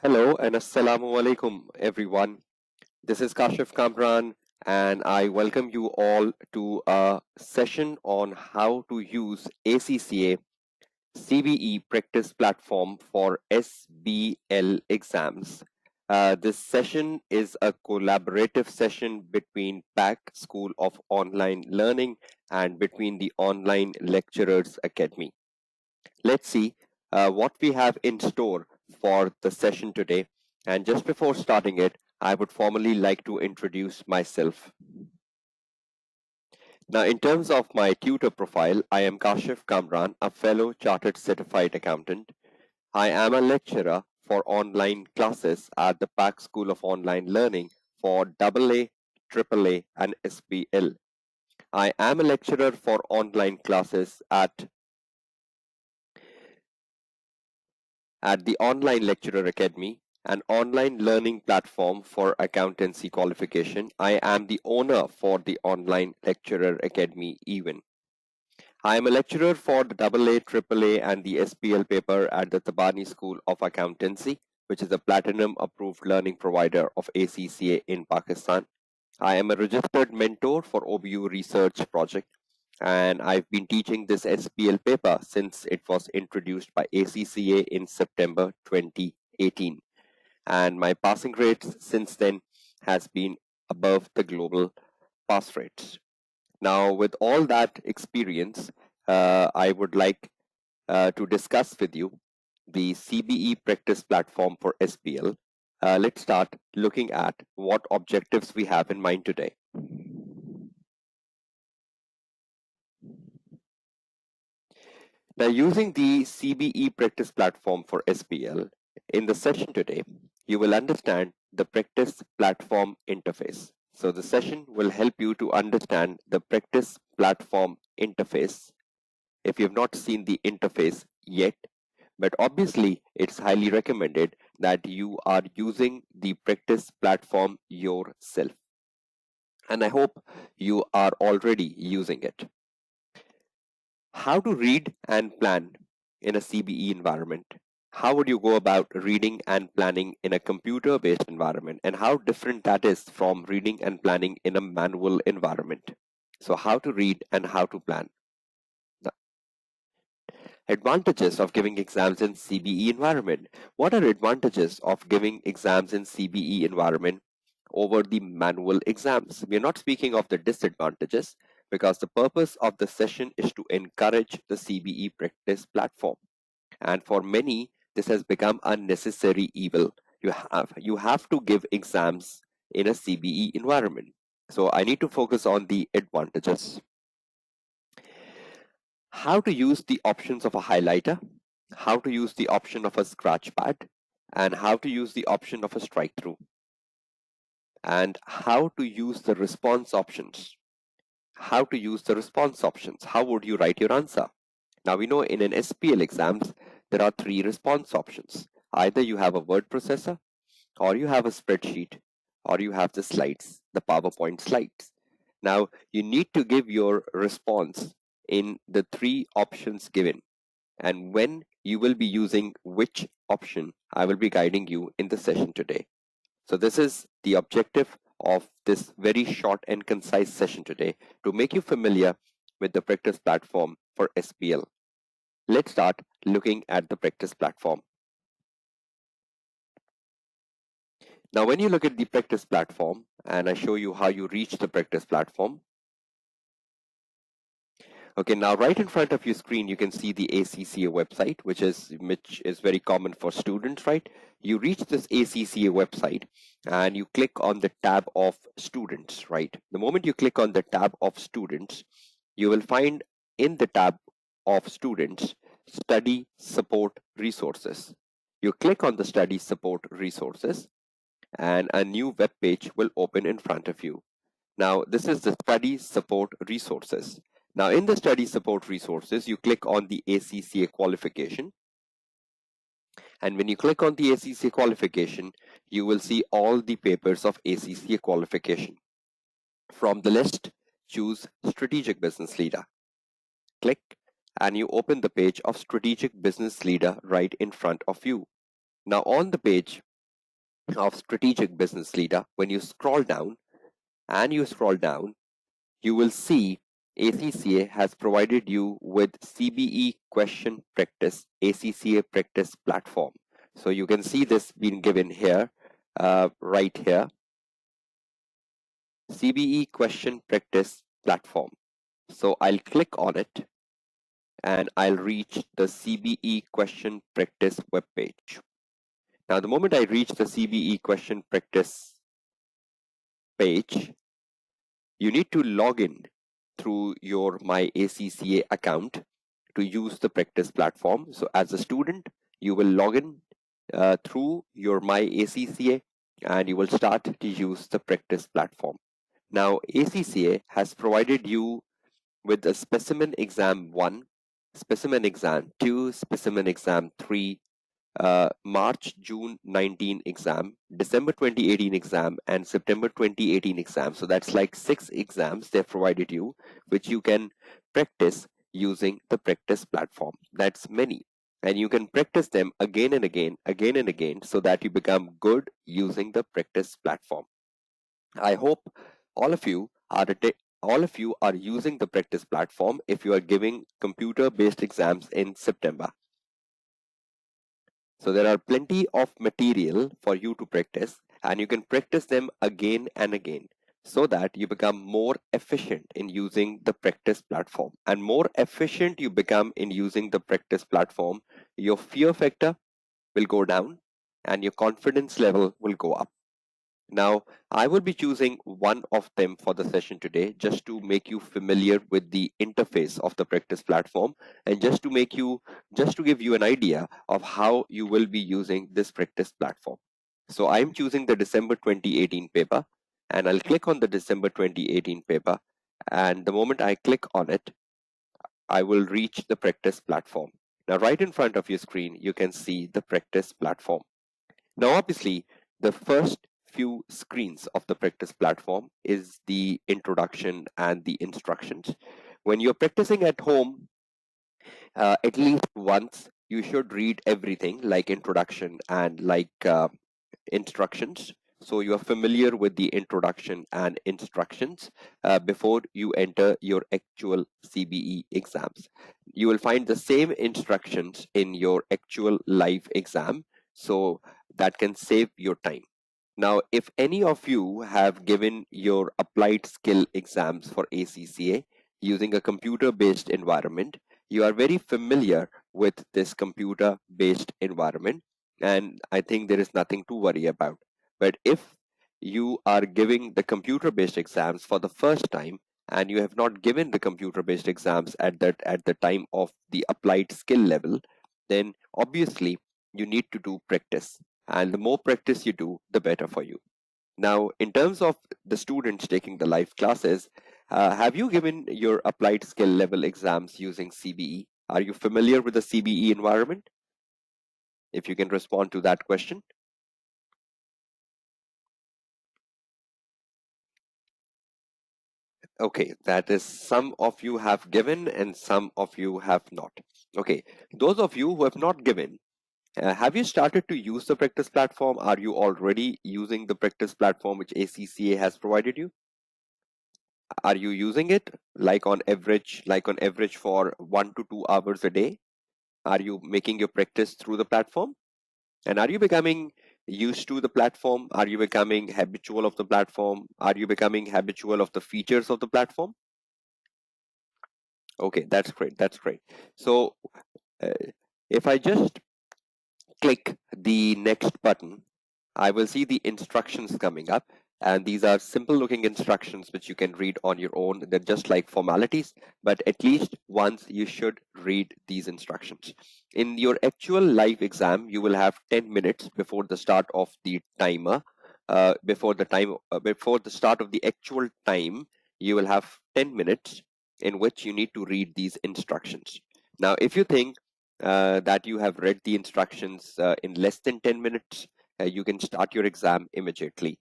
Hello and Assalamu alaikum, everyone. This is Kashif Kamran, and I welcome you all to a session on how to use ACCA CBE practice platform for SBL exams. This session is a collaborative session between PAC School of Online Learning and between the Online Lecturers Academy. Let's see what we have in store for the session today. And just before starting it, I would formally like to introduce myself. Now, in terms of my tutor profile, I am Kashif Kamran, a fellow chartered certified accountant. I am a lecturer for online classes at the PAC School of Online Learning for AA, AAA, and SBL. I am a lecturer for online classes at the Online Lecturer Academy, an online learning platform for accountancy qualification. I am the owner for the Online Lecturer Academy even. I am a lecturer for the AA, AAA and the SPL paper at the Tabani School of Accountancy, which is a platinum approved learning provider of ACCA in Pakistan. I am a registered mentor for OBU research project, and I've been teaching this SPL paper since it was introduced by ACCA in September 2018. And my passing rates since then has been above the global pass rates. Now, with all that experience, I would like to discuss with you the CBE practice platform for SPL. Let's start looking at what objectives we have in mind today. Now, using the CBE practice platform for SPL, in the session today, you will understand the practice platform interface. So the session will help you to understand the practice platform interface if you've not seen the interface yet, but obviously it's highly recommended that you are using the practice platform yourself. And I hope you are already using it. How to read and plan in a CBE environment. How would you go about reading and planning in a computer-based environment, and how different that is from reading and planning in a manual environment. So how to read and how to plan. The advantages of giving exams in CBE environment. What are advantages of giving exams in CBE environment over the manual exams? We are not speaking of the disadvantages, because the purpose of the session is to encourage the CBE practice platform. And for many, this has become a necessary evil. You have to give exams in a CBE environment. So I need to focus on the advantages. How to use the options of a highlighter, how to use the option of a scratch pad, and how to use the option of a strike through, and how to use the response options. How to use the response options. How would you write your answer? Now we know in an SPL exams, there are three response options. Either you have a word processor, or you have a spreadsheet, or you have the slides, the PowerPoint slides. Now you need to give your response in the three options given. And when you will be using which option, I will be guiding you in the session today. So this is the objective of this very short and concise session today, to make you familiar with the practice platform for SPL. Let's start looking at the practice platform. Now, when you look at the practice platform, and I show you how you reach the practice platform. Okay, now right in front of your screen, you can see the ACCA website, which is very common for students, right? You reach this ACCA website and you click on the tab of students, right? The moment you click on the tab of students, you will find in the tab of students, study support resources. You click on the study support resources and a new web page will open in front of you. Now, this is the study support resources. Now, in the study support resources, you click on the ACCA qualification. And when you click on the ACCA qualification, you will see all the papers of ACCA qualification. From the list, choose Strategic Business Leader. Click, and you open the page of Strategic Business Leader right in front of you. Now, on the page, of strategic business leader, when you scroll down and you scroll down, you will see ACCA has provided you with CBE question practice, ACCA practice platform. So you can see this being given here, right here, CBE question practice platform. So I'll click on it and I'll reach the CBE question practice webpage. Now, the moment I reach the CBE question practice page, you need to log in through your My ACCA account to use the practice platform. So as a student, you will log in through your My ACCA and you will start to use the practice platform. Now, ACCA has provided you with a specimen exam 1, specimen exam 2, specimen exam 3, March June 19 exam, December 2018 exam, and September 2018 exam. So that's like 6 exams they've provided you, which you can practice using the practice platform. That's many. And you can practice them again and again, so that you become good using the practice platform. I hope all of you are all of you are using the practice platform if you are giving computer-based exams in September. So there are plenty of material for you to practice, and you can practice them again and again so that you become more efficient in using the practice platform. And more efficient you become in using the practice platform, your fear factor will go down and your confidence level will go up. Now, I will be choosing one of them for the session today just to make you familiar with the interface of the practice platform and just to give you an idea of how you will be using this practice platform. So I'm choosing the December 2018 paper and I'll click on the December 2018 paper, and the moment I click on it, I will reach the practice platform. Now, right in front of your screen, you can see the practice platform. Now, obviously, the first few screens of the practice platform is the introduction and the instructions. When you're practicing at home, at least once, you should read everything like introduction and like instructions. So you are familiar with the introduction and instructions before you enter your actual CBE exams. You will find the same instructions in your actual live exam, so that can save your time. Now, if any of you have given your applied skill exams for ACCA using a computer-based environment, you are very familiar with this computer-based environment, and I think there is nothing to worry about. But if you are giving the computer-based exams for the first time and you have not given the computer-based exams at the time of the applied skill level, then obviously you need to do practice, and the more practice you do, the better for you. Now, in terms of the students taking the live classes, have you given your applied skill level exams using CBE? Are you familiar with the CBE environment? If you can respond to that question. Okay, that is, some of you have given and some of you have not. Okay, those of you who have not given, have you started to use the practice platform? Are you already using the practice platform which ACCA has provided you? Are you using it like on average for 1 to 2 hours a day? Are you making your practice through the platform? And are you becoming used to the platform? Are you becoming habitual of the platform? Are you becoming habitual of the features of the platform? Okay, that's great. That's great. So uh, if I just click the next button, I will see the instructions coming up. And these are simple looking instructions which you can read on your own. They're just like formalities, but at least once you should read these instructions. In your actual live exam, you will have 10 minutes before the start of the timer. Before the start of the actual time, you will have 10 minutes in which you need to read these instructions. Now, if you think that you have read the instructions in less than 10 minutes, you can start your exam immediately.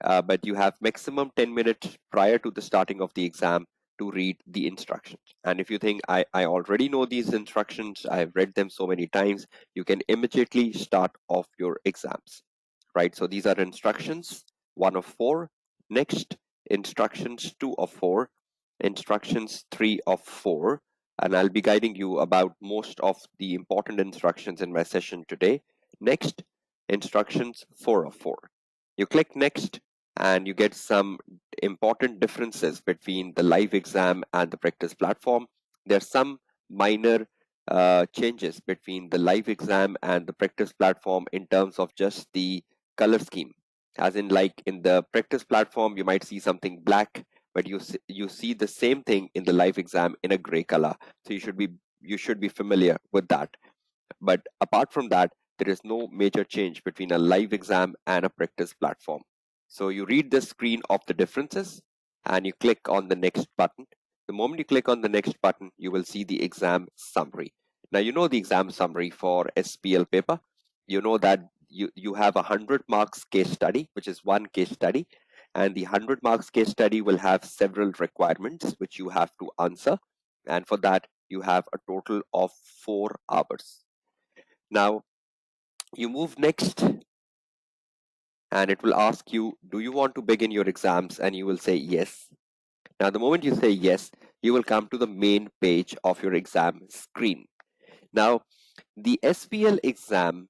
But you have maximum 10 minutes prior to the starting of the exam to read the instructions. And if you think I already know these instructions, I've read them so many times, you can immediately start off your exams. right? So these are instructions 1 of 4. Next, instructions 2 of 4, instructions 3 of 4, and I'll be guiding you about most of the important instructions in my session today. Next, instructions 4 of 4. You click next and you get some important differences between the live exam and the practice platform. There's some minor changes between the live exam and the practice platform in terms of just the color scheme. As in, like in the practice platform, you might see something black, but you see the same thing in the live exam in a gray color. So you should be familiar with that. But apart from that, there is no major change between a live exam and a practice platform. So you read the screen of the differences and you click on the next button. The moment you click on the next button, you will see the exam summary. Now, you know the exam summary for SPL paper. You know that you have 100 marks case study, which is one case study. And the 100 marks case study will have several requirements which you have to answer. And for that, you have a total of 4 hours. Now, you move next and it will ask you, do you want to begin your exams? And you will say yes. Now, the moment you say yes, you will come to the main page of your exam screen. Now, the SPL exam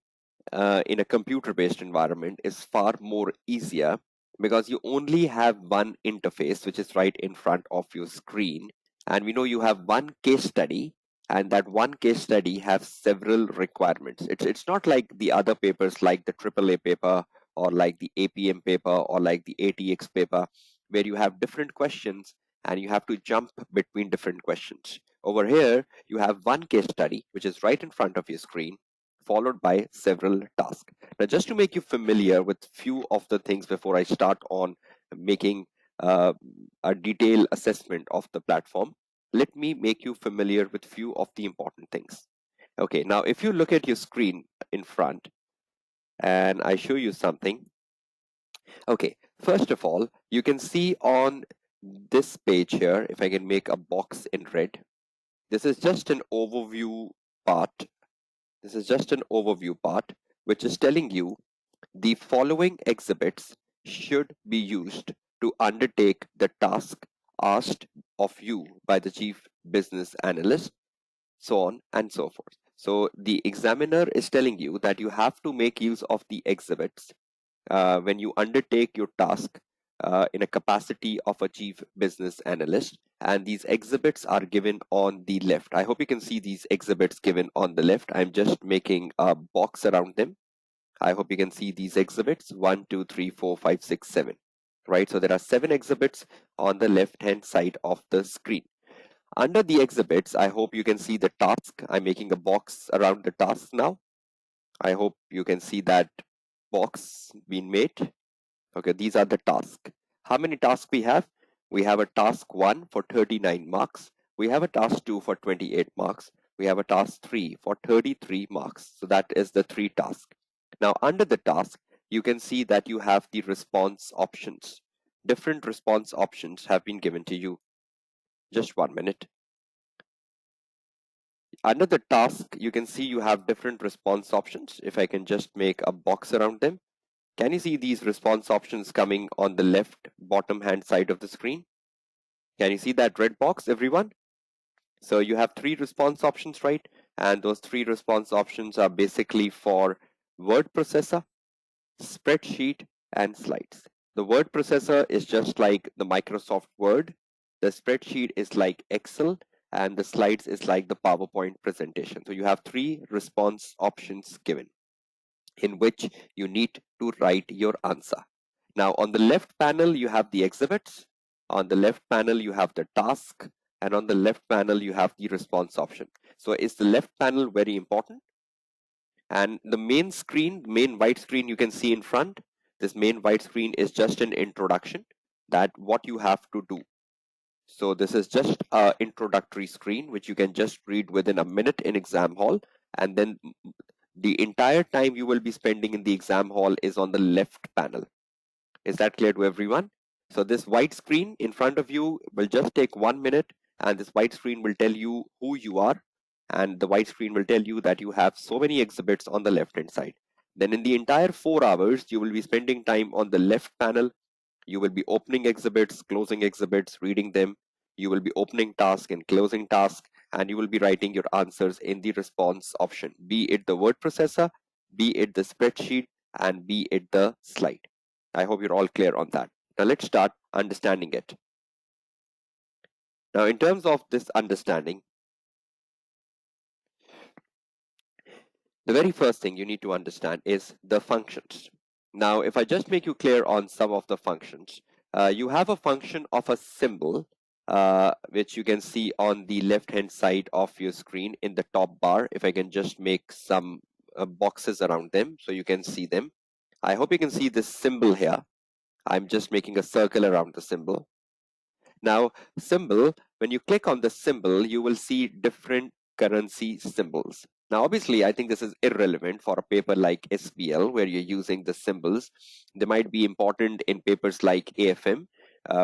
in a computer-based environment is far more easier because you only have one interface, which is right in front of your screen. And we know you have one case study, and that one case study has several requirements. It's not like the other papers like the AAA paper or like the APM paper or like the ATX paper, where you have different questions and you have to jump between different questions. Over here, you have one case study, which is right in front of your screen, followed by several tasks. Now, just to make you familiar with few of the things before I start on making a detailed assessment of the platform, let me make you familiar with few of the important things. Okay, now if you look at your screen in front and I show you something. Okay, first of all, you can see on this page here, if I can make a box in red, this is just an overview part. This is just an overview part, which is telling you the following exhibits should be used to undertake the task asked of you by the chief business analyst, so on and so forth. So the examiner is telling you that you have to make use of the exhibits when you undertake your task in a capacity of a chief business analyst. And these exhibits are given on the left. I hope you can see these exhibits given on the left. I'm just making a box around them. I hope you can see these exhibits 1, 2, 3, 4, 5, 6, 7. Right, so there are 7 exhibits on the left hand side of the screen. Under the exhibits, I hope you can see the task. I'm making a box around the task now. I hope you can see that box being made. Okay, these are the tasks. How many tasks we have? We have a task 1 for 39 marks. We have a task 2 for 28 marks. We have a task 3 for 33 marks. So that is the 3 tasks. Now, under the task, you can see that you have the response options. Different response options have been given to you. Just 1 minute. Under the task, you can see you have different response options. If I can just make a box around them. Can you see these response options coming on the left bottom hand side of the screen? Can you see that red box, everyone? So you have 3 response options, right? And those 3 response options are basically for word processor, spreadsheet, and slides. The word processor is just like the Microsoft Word. The spreadsheet is like Excel, and the slides is like the PowerPoint presentation. So you have 3 response options given in which you need to write your answer. Now, on the left panel, you have the exhibits. On the left panel, you have the task. And on the left panel, you have the response option. So is the left panel very important? And the main screen, main white screen you can see in front, this main white screen is just an introduction that what you have to do. So this is just an introductory screen, which you can just read within a minute in exam hall. And then the entire time you will be spending in the exam hall is on the left panel. Is that clear to everyone? So this white screen in front of you will just take 1 minute, and this white screen will tell you who you are. And the white screen will tell you that you have so many exhibits on the left hand side. Then in the entire 4 hours, you will be spending time on the left panel. You will be opening exhibits, closing exhibits, reading them. You will be opening task and closing task, and you will be writing your answers in the response option, be it the word processor, be it the spreadsheet, and be it the slide. I hope you're all clear on that. Now let's start understanding it. Now, in terms of this understanding, the very first thing you need to understand is the functions. Now, if I just make you clear on some of the functions, you have a function of a symbol, which you can see on the left-hand side of your screen in the top bar. If I can just make some boxes around them so you can see them. I hope you can see this symbol here. I'm just making a circle around the symbol. Now, symbol, when you click on the symbol, you will see different currency symbols. Now, obviously, I think this is irrelevant for a paper like SPL, where you're using the symbols. They might be important in papers like AFM,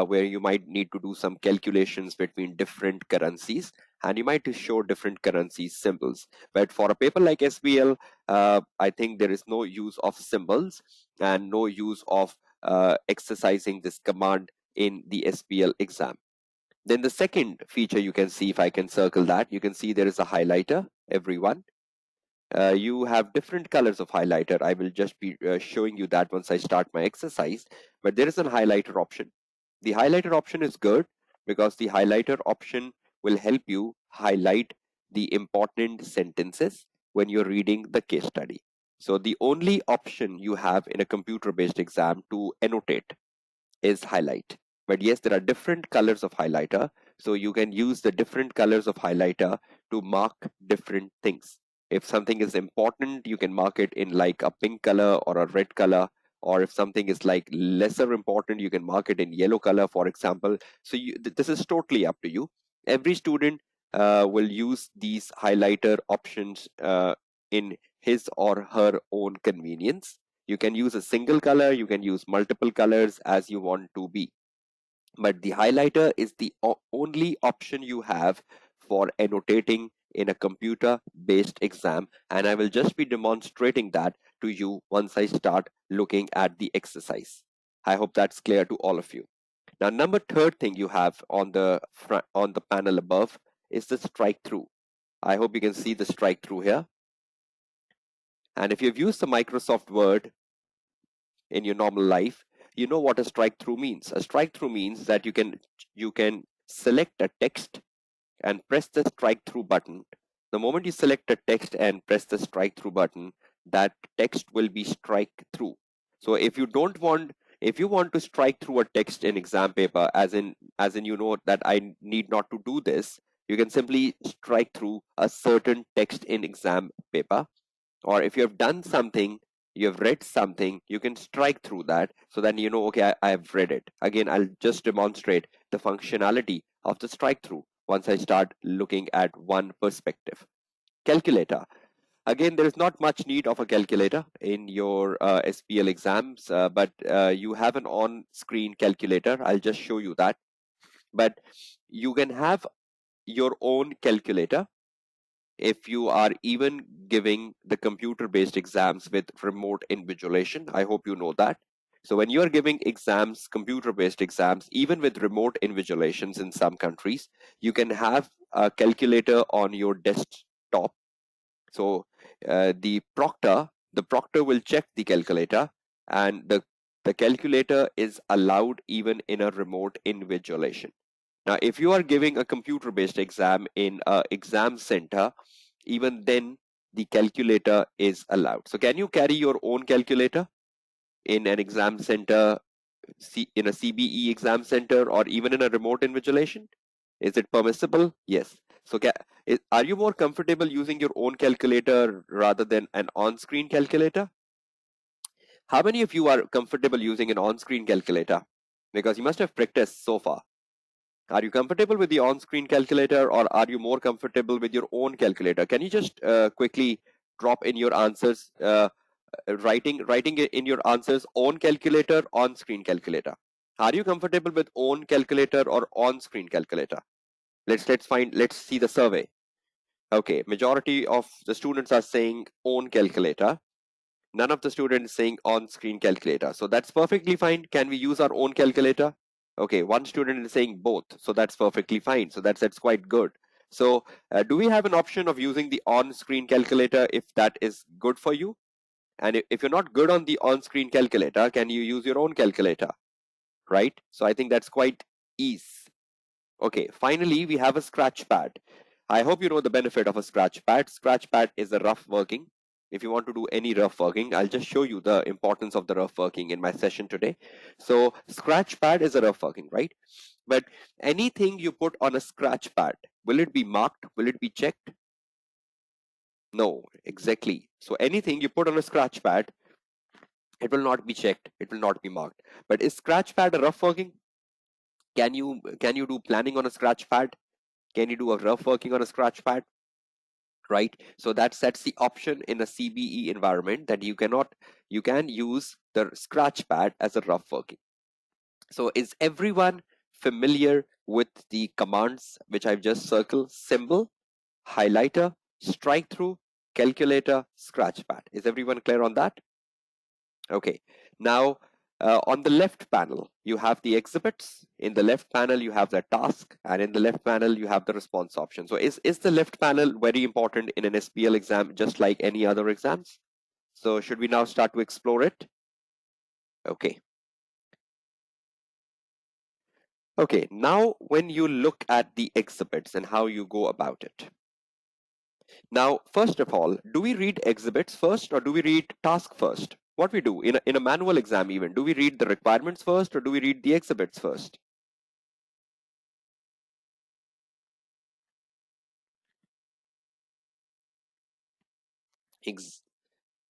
where you might need to do some calculations between different currencies, and you might show different currency symbols. But for a paper like SPL, I think there is no use of symbols and no use of exercising this command in the SPL exam. Then the second feature you can see, if I can circle that, you can see there is a highlighter, everyone. You have different colors of highlighter. I will just be showing you that once I start my exercise, but there is a highlighter option. The highlighter option is good because the highlighter option will help you highlight the important sentences when you're reading the case study. So the only option you have in a computer-based exam to annotate is highlight. But yes, there are different colors of highlighter. So you can use the different colors of highlighter to mark different things. If something is important, you can mark it in like a pink color or a red color. Or if something is like lesser important, you can mark it in yellow color, for example. So this is totally up to you. Every student will use these highlighter options in his or her own convenience. You can use a single color, you can use multiple colors as you want to be. But the highlighter is the only option you have for annotating in a computer-based exam. And I will just be demonstrating that to you once I start looking at the exercise. I hope that's clear to all of you. Now, third thing you have on the front, on the panel above is the strike through. I hope you can see the strike through here. And if you've used the Microsoft Word in your normal life, you know what a strike through means. A strike through means that you can select a text and press the strike through button. The moment you select a text and press the strike through button, that text will be strike through. So if you want to strike through a text in exam paper, as in you know that I need not to do this, you can simply strike through a certain text in exam paper. Or if you have done something, you have read something, you can strike through that so that you know, okay, I have read it. Again, I'll just demonstrate the functionality of the strike through once I start looking at one perspective. Calculator. Again, there is not much need of a calculator in your SPL exams, but you have an on-screen calculator. I'll just show you that. But you can have your own calculator if you are even giving the computer-based exams with remote invigilation. I hope you know that. So when you are giving exams, computer-based exams, even with remote invigilations in some countries, you can have a calculator on your desktop. So the proctor will check the calculator, and the calculator is allowed even in a remote invigilation. Now, if you are giving a computer-based exam in an exam center, even then the calculator is allowed. So can you carry your own calculator in an exam center, in a CBE exam center, or even in a remote invigilation? Is it permissible? Yes. So are you more comfortable using your own calculator rather than an on-screen calculator? How many of you are comfortable using an on-screen calculator? Because you must have practiced so far. Are you comfortable with the on-screen calculator, or are you more comfortable with your own calculator? Can you just quickly drop in your answers, writing in your answers own calculator, on-screen calculator? Are you comfortable with own calculator or on-screen calculator? Let's see the survey. Okay, majority of the students are saying own calculator. None of the students is saying on-screen calculator. So that's perfectly fine. Can we use our own calculator? Okay, one student is saying both. So that's perfectly fine. So that's quite good. So do we have an option of using the on-screen calculator if that is good for you? And if you're not good on the on-screen calculator, can you use your own calculator? Right? So I think that's quite easy. Okay, finally, we have a scratch pad. I hope you know the benefit of a scratch pad. Scratch pad is a rough working. If you want to do any rough working, I'll just show you the importance of the rough working in my session today. So scratch pad is a rough working, right? But anything you put on a scratch pad, will it be marked? Will it be checked? No, exactly. So anything you put on a scratch pad, it will not be checked. It will not be marked. But is scratch pad a rough working? Can you do planning on a scratch pad? Can you do a rough working on a scratch pad? Right? So that's the option in a CBE environment that you can use the scratch pad as a rough working. So is everyone familiar with the commands which I've just circled? Symbol, highlighter, strike through, calculator, scratch pad. Is everyone clear on that? Okay. Now, on the left panel, you have the exhibits. In the left panel, you have the task. And in the left panel, you have the response option. So is the left panel very important in an SPL exam, just like any other exams? So should we now start to explore it? Okay. Okay. Now, when you look at the exhibits and how you go about it. Now, first of all, do we read exhibits first or do we read task first? What we do in a manual exam even, do we read the requirements first or do we read the exhibits first? Ex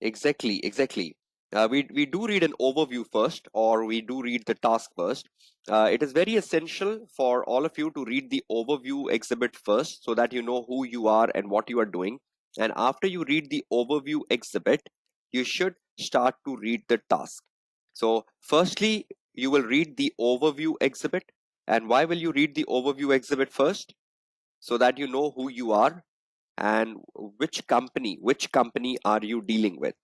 Exactly, exactly. We do read an overview first, or we do read the task first. It is very essential for all of you to read the overview exhibit first so that you know who you are and what you are doing. And after you read the overview exhibit, you should start to read the task. So, firstly, you will read the overview exhibit. And why will you read the overview exhibit first? So that you know who you are and which company are you dealing with.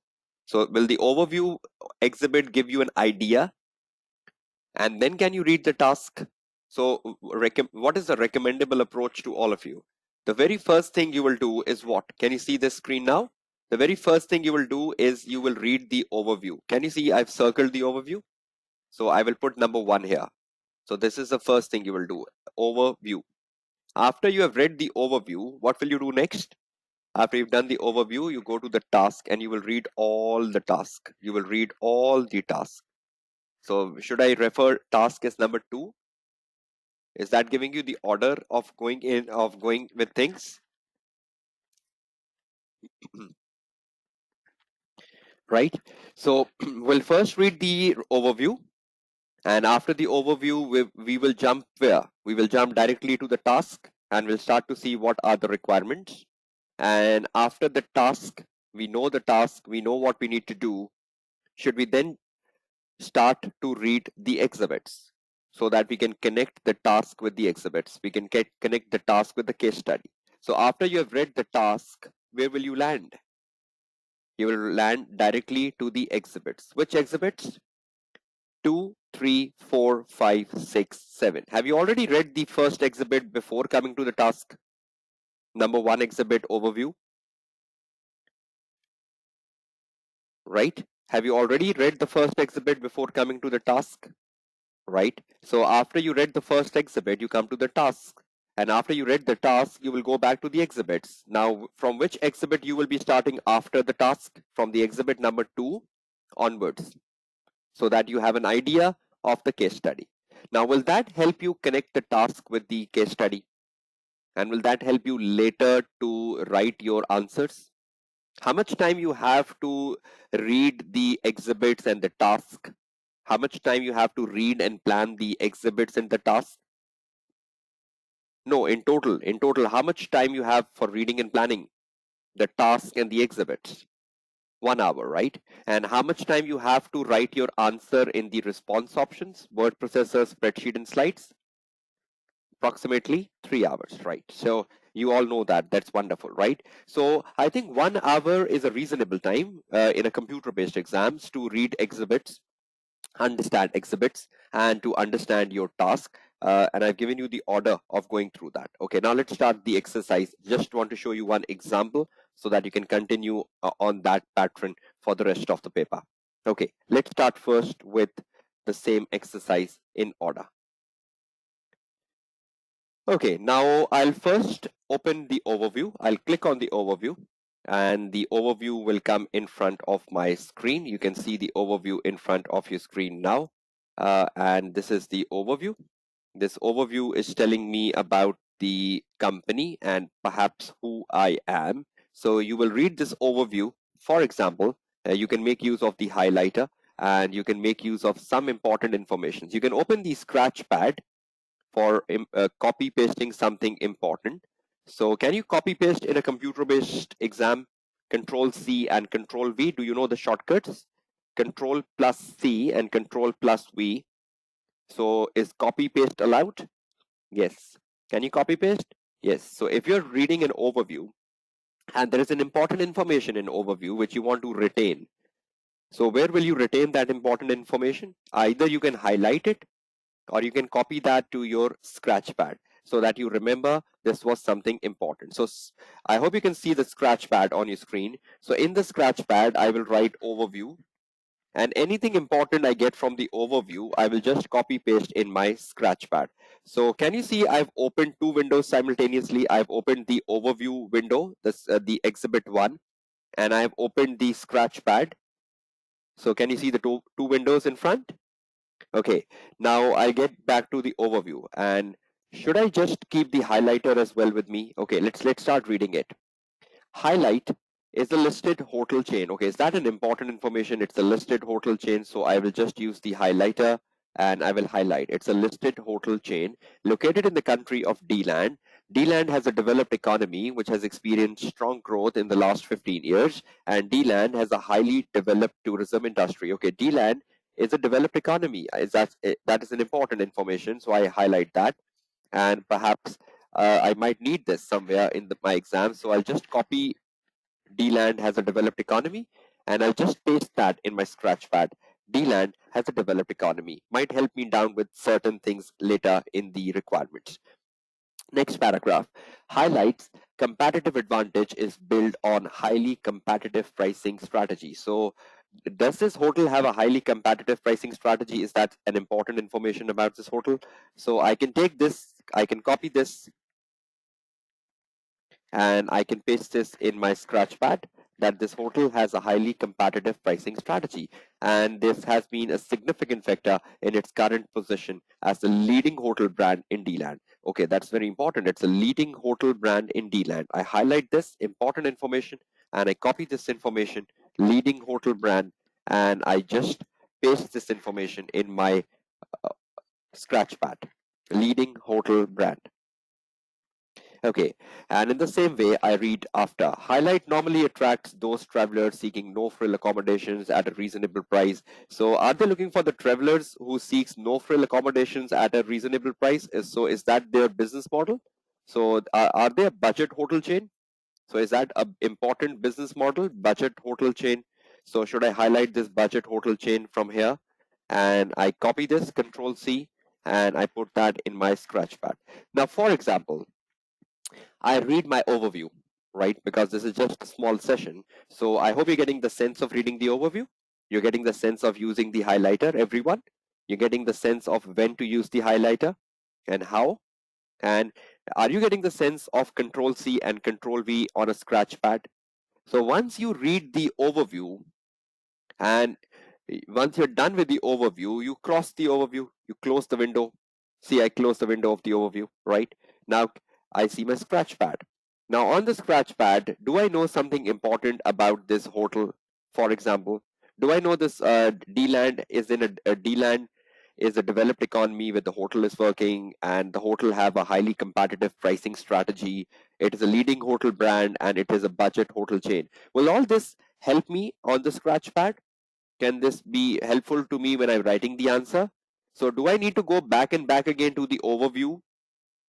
So will the overview exhibit give you an idea and then can you read the task? So what is the recommendable approach to all of you? The very first thing you will do is what? Can you see this screen now? The very first thing you will do is you will read the overview. Can you see I've circled the overview? So I will put number 1 here. So this is the first thing you will do, overview. After you have read the overview, what will you do next? After you've done the overview, you go to the task and you will read all the task. You will read all the tasks. So should I refer task as number 2? Is that giving you the order of going with things? Right? So we'll first read the overview. And after the overview, we will jump where? We will jump directly to the task and we'll start to see what are the requirements. And after the task, we know the task, we know what we need to do. Should we then start to read the exhibits so that we can connect the task with the exhibits? We can connect the task with the case study. So after you have read the task, where will you land? You will land directly to the exhibits. Which exhibits? 2, 3, 4, 5, 6, 7. Have you already read the first exhibit before coming to the task? Number 1 exhibit overview, right? Have you already read the first exhibit before coming to the task? Right? So after you read the first exhibit, you come to the task. And after you read the task, you will go back to the exhibits. Now, from which exhibit you will be starting after the task? From the exhibit number 2 onwards, so that you have an idea of the case study. Now, will that help you connect the task with the case study? And will that help you later to write your answers? How much time you have to read the exhibits and the task? How much time you have to read and plan the exhibits and the task? No, in total, how much time you have for reading and planning the task and the exhibits? 1 hour, right? And how much time you have to write your answer in the response options, word processor, spreadsheet, and slides? Approximately 3 hours, right? So you all know that. That's wonderful, right? So I think 1 hour is a reasonable time in a computer-based exams to read exhibits, understand exhibits, and to understand your task. And I've given you the order of going through that. Okay, now let's start the exercise. Just want to show you one example so that you can continue on that pattern for the rest of the paper. Okay, let's start first with the same exercise in order. Okay, now I'll first open the overview. I'll click on the overview and the overview will come in front of my screen. You can see the overview in front of your screen now. And this is the overview. This overview is telling me about the company and perhaps who I am. So you will read this overview. For example, you can make use of the highlighter and you can make use of some important information. You can open the scratch pad for copy pasting something important. So can you copy paste in a computer based exam? Control C and Control V. Do you know the shortcuts? Control plus C and Control plus V. So is copy paste allowed? Yes. Can you copy paste? Yes. So if you're reading an overview and there is an important information in overview which you want to retain, so where will you retain that important information? Either you can highlight it or you can copy that to your scratch pad so that you remember this was something important. So I hope you can see the scratch pad on your screen. So in the scratch pad, I will write overview, and anything important I get from the overview, I will just copy paste in my scratch pad. So can you see I've opened two windows simultaneously? I've opened the overview window, the exhibit one, and I've opened the scratch pad. So can you see the two windows in front? Okay, now I'll get back to the overview. And should I just keep the highlighter as well with me? Okay, let's start reading it. Highlight is a listed hotel chain. Okay, is that an important information? It's a listed hotel chain, so I will just use the highlighter and I will highlight. It's a listed hotel chain located in the country of D-Land. D-Land has a developed economy which has experienced strong growth in the last 15 years, and D-Land has a highly developed tourism industry. Okay, D-Land is a developed economy. That is an important information, so I highlight that. And perhaps I might need this somewhere in my exam, so I'll just copy D-Land has a developed economy, and I'll just paste that in my scratch pad. D-Land has a developed economy. Might help me down with certain things later in the requirements. Next paragraph highlights competitive advantage is built on highly competitive pricing strategy. So does this hotel have a highly competitive pricing strategy? Is that an important information about this hotel? So I can take this, I can copy this, and I can paste this in my scratch pad that this hotel has a highly competitive pricing strategy. And this has been a significant factor in its current position as the leading hotel brand in D-Land. Okay, that's very important. It's a leading hotel brand in D-Land. I highlight this important information and I copy this information, leading hotel brand, and I just paste this information in my uh, scratch pad, leading hotel brand. Okay, and in the same way, I read after. Highlight normally attracts those travelers seeking no-frill accommodations at a reasonable price. So are they looking for the travelers who seeks no-frill accommodations at a reasonable price? Is that their business model? So are they a budget hotel chain? So is that an important business model, budget hotel chain? So should I highlight this budget hotel chain from here? And I copy this, Control C, and I put that in my scratch pad. Now, for example, I read my overview, right? Because this is just a small session. So I hope you're getting the sense of reading the overview. You're getting the sense of using the highlighter, everyone. You're getting the sense of when to use the highlighter and how. And are you getting the sense of Control C and Control V on a scratch pad? So once you read the overview and once you're done with the overview, you cross the overview, you close the window. See, I close the window of the overview, right? Now I see my scratch pad. Now on the scratch pad, do I know something important about this hotel? For example, do I know this D-Land is in a D-Land is a developed economy where the hotel is working and the hotel have a highly competitive pricing strategy. It is a leading hotel brand and it is a budget hotel chain. Will all this help me on the scratch pad? Can this be helpful to me when I'm writing the answer? So do I need to go back and back again to the overview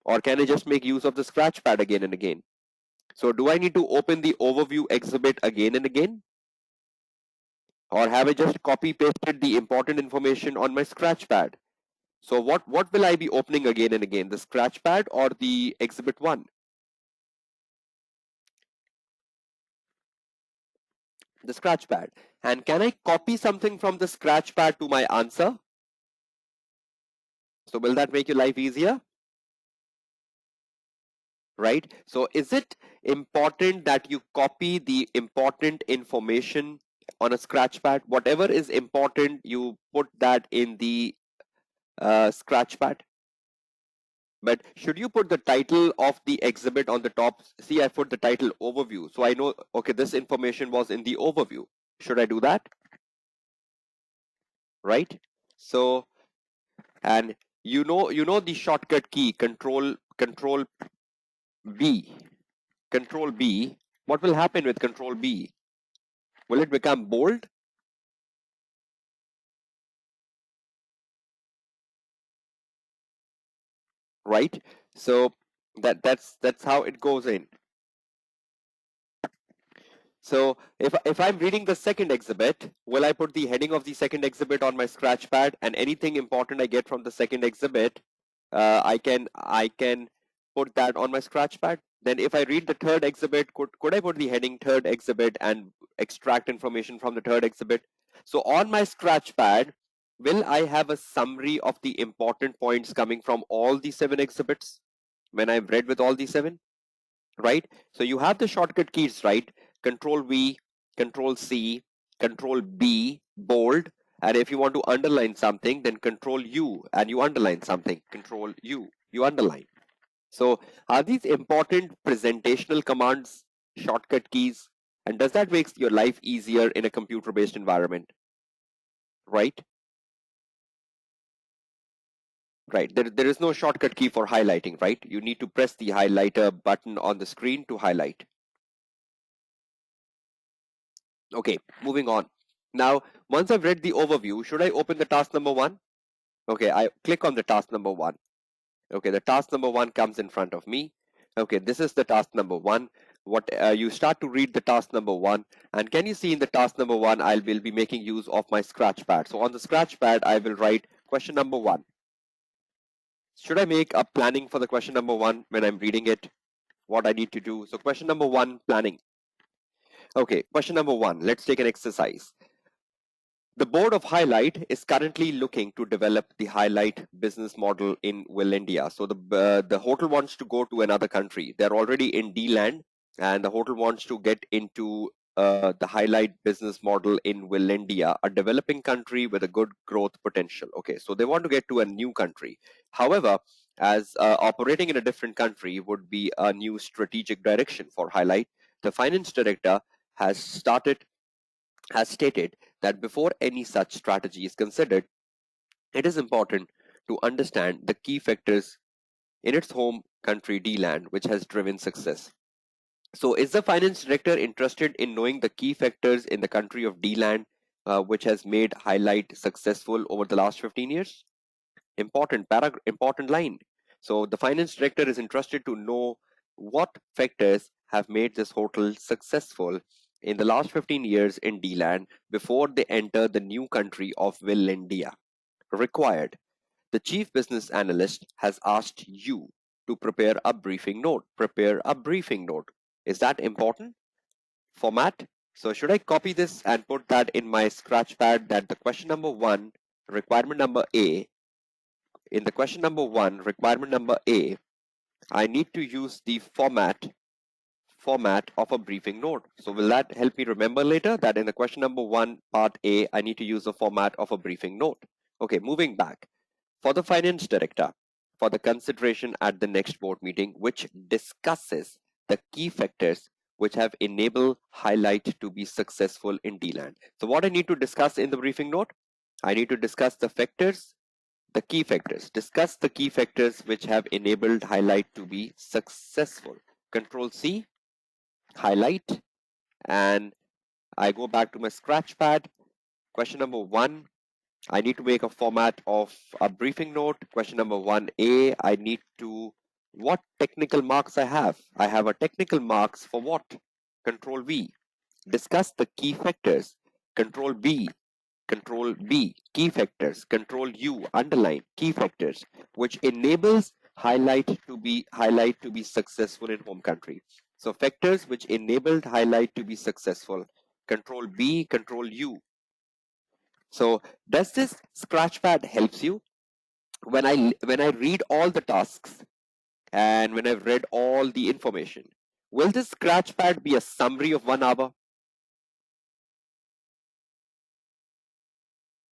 Or can I just make use of the scratch pad again and again? So do I need to open the overview exhibit again and again? Or have I just copy pasted the important information on my scratch pad? So what will I be opening again and again, the scratch pad or the exhibit 1? The scratch pad. And can I copy something from the scratch pad to my answer? So will that make your life easier? Right? So is it important that you copy the important information on a scratch pad? Whatever is important, you put that in the scratch pad. But should you put the title of the exhibit on the top? See, I put the title overview. So I know, okay, this information was in the overview. Should I do that? Right? So, and you know the shortcut key, control B. Control B. What will happen with control B? Will it become bold? Right? So that's how it goes in. So if I'm reading the second exhibit, will I put the heading of the second exhibit on my scratch pad, and anything important I get from the second exhibit, I can put that on my scratch pad? Then if I read the third exhibit, could I put the heading third exhibit and extract information from the third exhibit? So on my scratch pad, will I have a summary of the important points coming from all the 7 exhibits when I've read with all the 7? Right? So you have the shortcut keys, right? Control V, Control C, Control B, bold. And if you want to underline something, then Control U and you underline something. Control U, you underline. So are these important presentational commands shortcut keys? And does that make your life easier in a computer-based environment? Right? Right. There is no shortcut key for highlighting, right? You need to press the highlighter button on the screen to highlight. Okay, moving on. Now, once I've read the overview, should I open the task number 1? Okay, I click on the task number 1. Okay, the task number 1 comes in front of me. Okay, this is the task number 1. What you start to read the task number 1, and can you see in the task number 1, I will be making use of my scratch pad. So on the scratch pad, I will write question number 1. Should I make a planning for the question number 1 when I'm reading it? What I need to do? So question number 1, planning. Okay, question number 1. Let's take an exercise. The board of Highlight is currently looking to develop the Highlight business model in Will India. So the hotel wants to go to another country. They're already in D-land, and the hotel wants to get into the Highlight business model in Will India, a developing country with a good growth potential. Okay, so they want to get to a new country. However, as operating in a different country would be a new strategic direction for Highlight, the finance director has stated that before any such strategy is considered, it is important to understand the key factors in its home country D-land which has driven success. So is the finance director interested in knowing the key factors in the country of D-land which has made Highlight successful over the last 15 years? Important line. So the finance director is interested to know what factors have made this hotel successful in the last 15 years in D-land before they enter the new country of Will India. Required. The chief business analyst has asked you to prepare a briefing note. Prepare a briefing note. Is that important? Format. So should I copy this and put that in my scratch pad that the question number 1, requirement number A, in the question number 1, requirement number A, I need to use the format of a briefing note. So will that help me remember later that in the question number 1, part A, I need to use the format of a briefing note? Okay, moving back. For the finance director, for the consideration at the next board meeting, which discusses the key factors which have enabled Highlight to be successful in D-land. So what I need to discuss in the briefing note? I need to discuss the factors, the key factors. Discuss the key factors which have enabled Highlight to be successful. Control C, highlight, and I go back to my scratch pad. Question number 1, I need to make a format of a briefing note. Question number 1A, I need to what technical marks I have. I have a technical marks for what? Control V. Discuss the key factors. Control B. Control B, key factors. Control U, underline key factors, which enables highlight to be successful in home country. So factors which enabled highlight to be successful. Control B, control U. So does this scratchpad helps you? When I read all the tasks and when I've read all the information, will this scratchpad be a summary of 1 hour?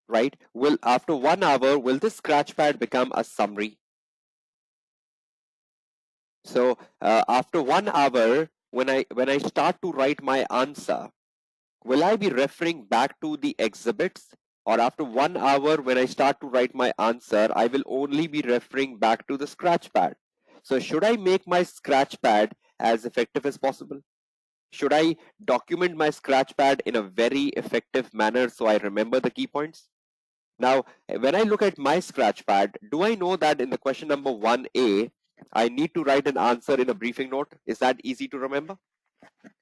Right? Will after 1 hour, will this scratchpad become a summary? So after 1 hour, when I start to write my answer, will I be referring back to the exhibits? Or after 1 hour, when I start to write my answer, I will only be referring back to the scratchpad. So should I make my scratchpad as effective as possible? Should I document my scratchpad in a very effective manner so I remember the key points? Now, when I look at my scratchpad, do I know that in the question number 1A, I need to write an answer in a briefing note? Is that easy to remember?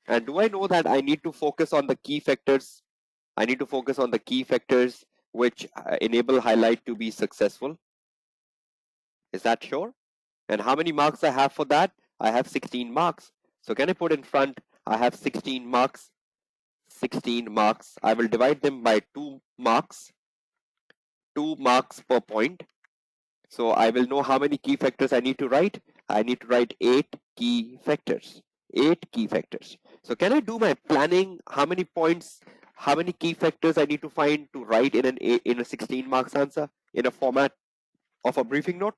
And do I know that I need to focus on the key factors? I need to focus on the key factors which enable highlight to be successful. Is that sure? And how many marks I have for that? I have 16 marks. So can I put in front, I have 16 marks. 16 marks. I will divide them by 2 marks. 2 marks per point. So I will know how many key factors I need to write. I need to write 8 key factors. 8 key factors. So can I do my planning? How many points, how many key factors I need to find to write in a 16 marks answer in a format of a briefing note?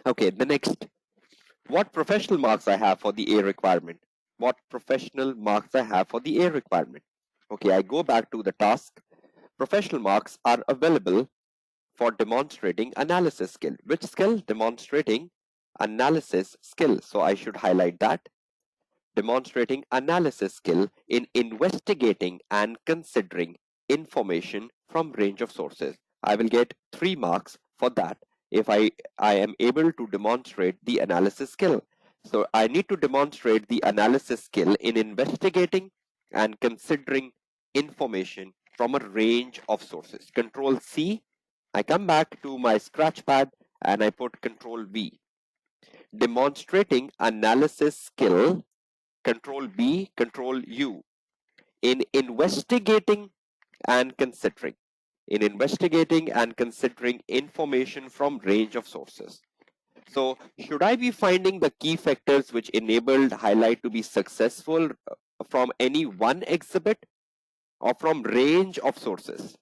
Okay, the next. What professional marks I have for the A requirement? What professional marks I have for the A requirement? Okay, I go back to the task. Professional marks are available for demonstrating analysis skill. Which skill? Demonstrating analysis skill. So I should highlight that. Demonstrating analysis skill in investigating and considering information from range of sources. I will get 3 marks for that if I am able to demonstrate the analysis skill. So I need to demonstrate the analysis skill in investigating and considering information from a range of sources. Control C. I come back to my scratchpad and I put Control V. Demonstrating analysis skill, Control B, Control U, in investigating and considering. In investigating and considering information from range of sources. So should I be finding the key factors which enabled highlight to be successful from any one exhibit or from range of sources?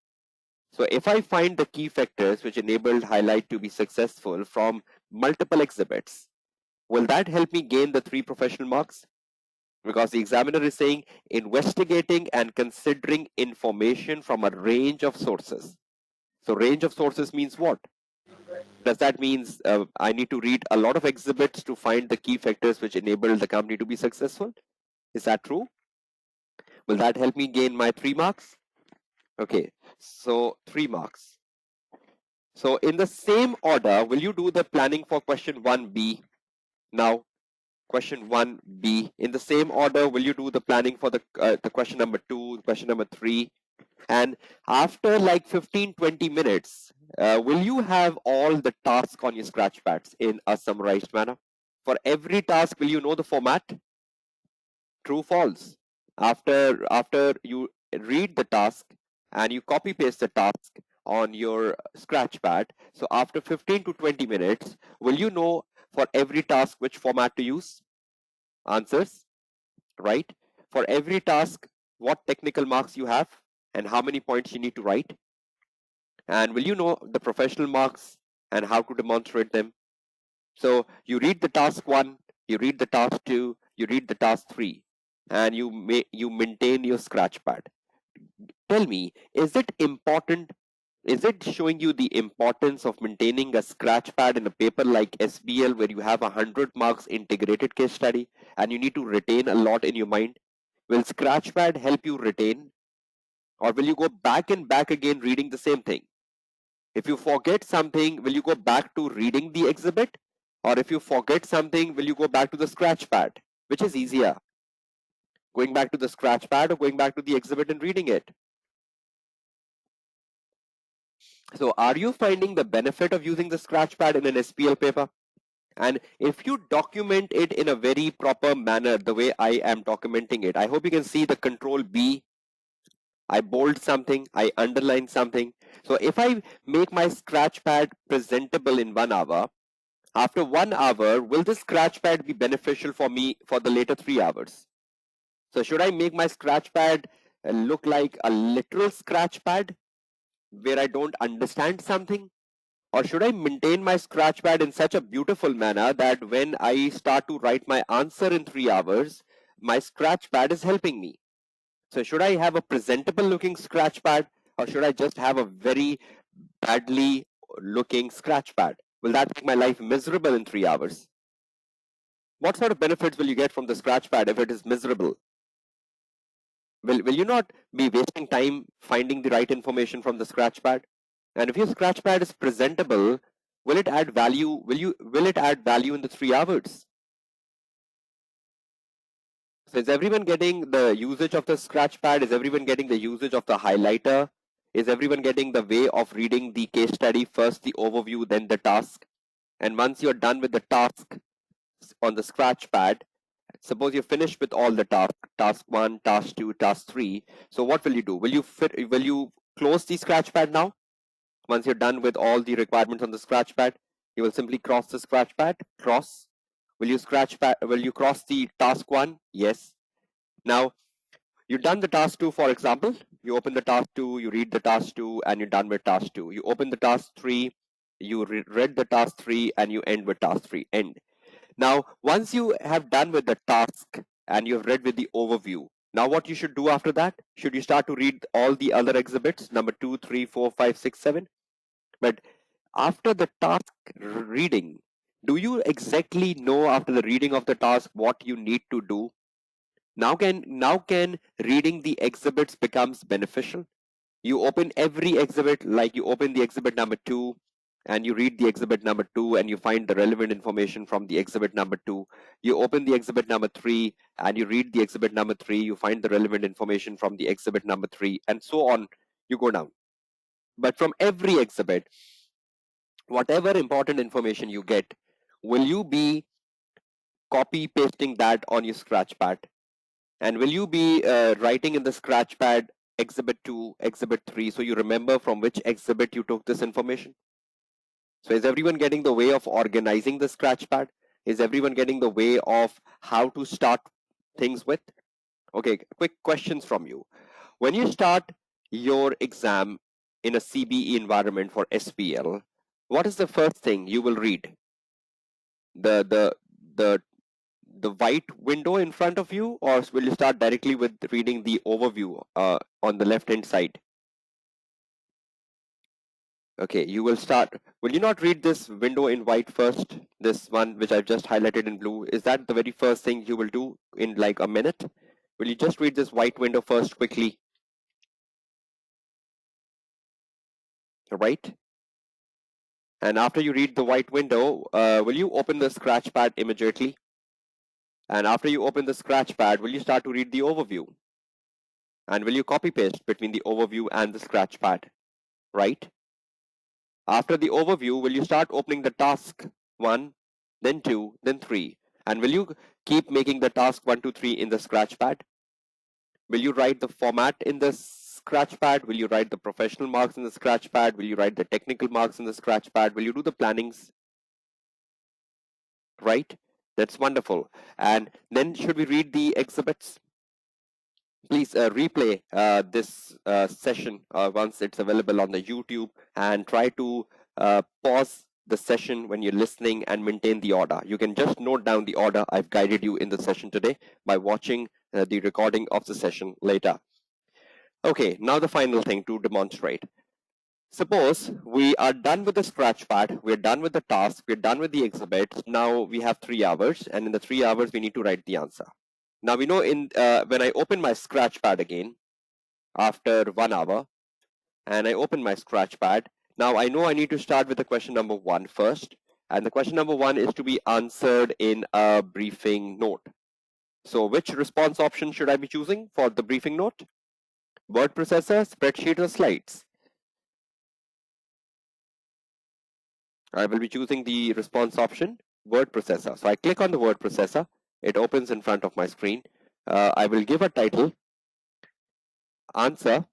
So if I find the key factors which enabled highlight to be successful from multiple exhibits, will that help me gain the 3 professional marks? Because the examiner is saying investigating and considering information from a range of sources. So range of sources means what? Does that mean I need to read a lot of exhibits to find the key factors which enable the company to be successful? Is that true? Will that help me gain my 3 marks? Okay, so 3 marks. So in the same order, will you do the planning for question 1B now? Question 1B. In the same order, will you do the planning for the question number 2, question number 3? And after like 15-20 minutes, will you have all the tasks on your scratch pads in a summarized manner? For every task, will you know the format? True, false. After you read the task and you copy paste the task on your scratch pad, so after 15 to 20 minutes, will you know for every task which format to use? Answers, right? For every task, what technical marks you have and how many points you need to write? And will you know the professional marks and how to demonstrate them? So you read the task 1, you read the task 2, you read the task 3, and you maintain your scratch pad. Tell me, is it important? Is it showing you the importance of maintaining a scratch pad in a paper like SBL where you have 100 marks integrated case study and you need to retain a lot in your mind? Will Scratchpad help you retain, or will you go back and back again reading the same thing? If you forget something, will you go back to reading the exhibit, Or if you forget something, will you go back to the scratch pad? Which is easier, going back to the scratch pad or going back to the exhibit and reading it? So are you finding the benefit of using the scratch pad in an SPL paper? And if you document it in a very proper manner, the way I am documenting it, I hope you can see the control B. I bold something, I underline something. So if I make my scratch pad presentable in 1 hour, after 1 hour, will this scratch pad be beneficial for me for the later 3 hours? So should I make my scratch pad look like a literal scratch pad where I don't understand something? Or should I maintain my scratch pad in such a beautiful manner that when I start to write my answer in 3 hours, my scratch pad is helping me? So should I have a presentable looking scratch pad, or should I just have a very badly looking scratch pad? Will that make my life miserable in 3 hours? What sort of benefits will you get from the scratch pad if it is miserable? Will you not be wasting time finding the right information from the scratch pad? And if your scratch pad is presentable, will it add value? Will it add value in the 3 hours? So is everyone getting the usage of the scratch pad? Is everyone getting the usage of the highlighter? Is everyone getting the way of reading the case study, first the overview, then the task? And once you're done with the task on the scratch pad, suppose you're finished with all the tasks, task 1, task 2, task 3. So what will you do? Will you close the scratch pad now? Once you're done with all the requirements on the scratch pad, you will simply cross the scratch pad, cross. Will you cross the task 1? Yes. Now, you've done the task 2, for example. You open the task 2, you read the task 2, and you're done with task 2. You open the task 3, you read the task 3, and you end with task 3. End. Now, once you have done with the task and you have read with the overview, now what you should do after that? Should you start to read all the other exhibits, number 2, 3, 4, 5, 6, 7? But after the task reading, do you exactly know after the reading of the task what you need to do? Now can reading the exhibits becomes beneficial? You open every exhibit, like you open the exhibit number 2 and you read the exhibit number 2 and you find the relevant information from the exhibit number 2. You open the exhibit number 3 and you read the exhibit number 3, you find the relevant information from the exhibit number 3, and so on. You go down. But from every exhibit, whatever important information you get, will you be copy pasting that on your scratch pad? And will you be writing in the scratch pad exhibit 2, exhibit 3, so you remember from which exhibit you took this information? So is everyone getting the way of organizing the scratch pad? Is everyone getting the way of how to start things with? Okay, quick questions from you. When you start your exam in a CBE environment for SPL, what is the first thing you will read? The the the the white window in front of you, or will you start directly with reading the overview on the left hand side? Okay, will you not read this window in white first? This one which I've just highlighted in blue, is that the very first thing you will do in like a minute? Will you just read this white window first quickly? Right? And after you read the white window, will you open the scratch pad immediately? And after you open the scratch pad, will you start to read the overview? And will you copy paste between the overview and the scratch pad? Right? After the overview, will you start opening the task 1, then 2, then 3? And will you keep making the task 1, 2, 3 in the scratch pad? Will you write the format in the scratch pad? Will you write the professional marks in the scratch pad? Will you write the technical marks in the scratch pad? Will you do the plannings? Right? That's wonderful. And then should we read the exhibits? Please replay this session once it's available on the YouTube, and try to pause the session when you're listening and maintain the order. You can just note down the order I've guided you in the session today by watching the recording of the session later. Okay, now the final thing to demonstrate. Suppose we are done with the scratch pad, we're done with the task, we're done with the exhibits. Now we have 3 hours, and in the 3 hours we need to write the answer. Now we know when I open my scratch pad again after 1 hour, and I open my scratch pad, now I know I need to start with the question number 1 first. And the question number 1 is to be answered in a briefing note. So which response option should I be choosing for the briefing note? Word processor, spreadsheet, or slides? I will be choosing the response option, word processor. So I click on the word processor. It opens in front of my screen. I will give a title, answer,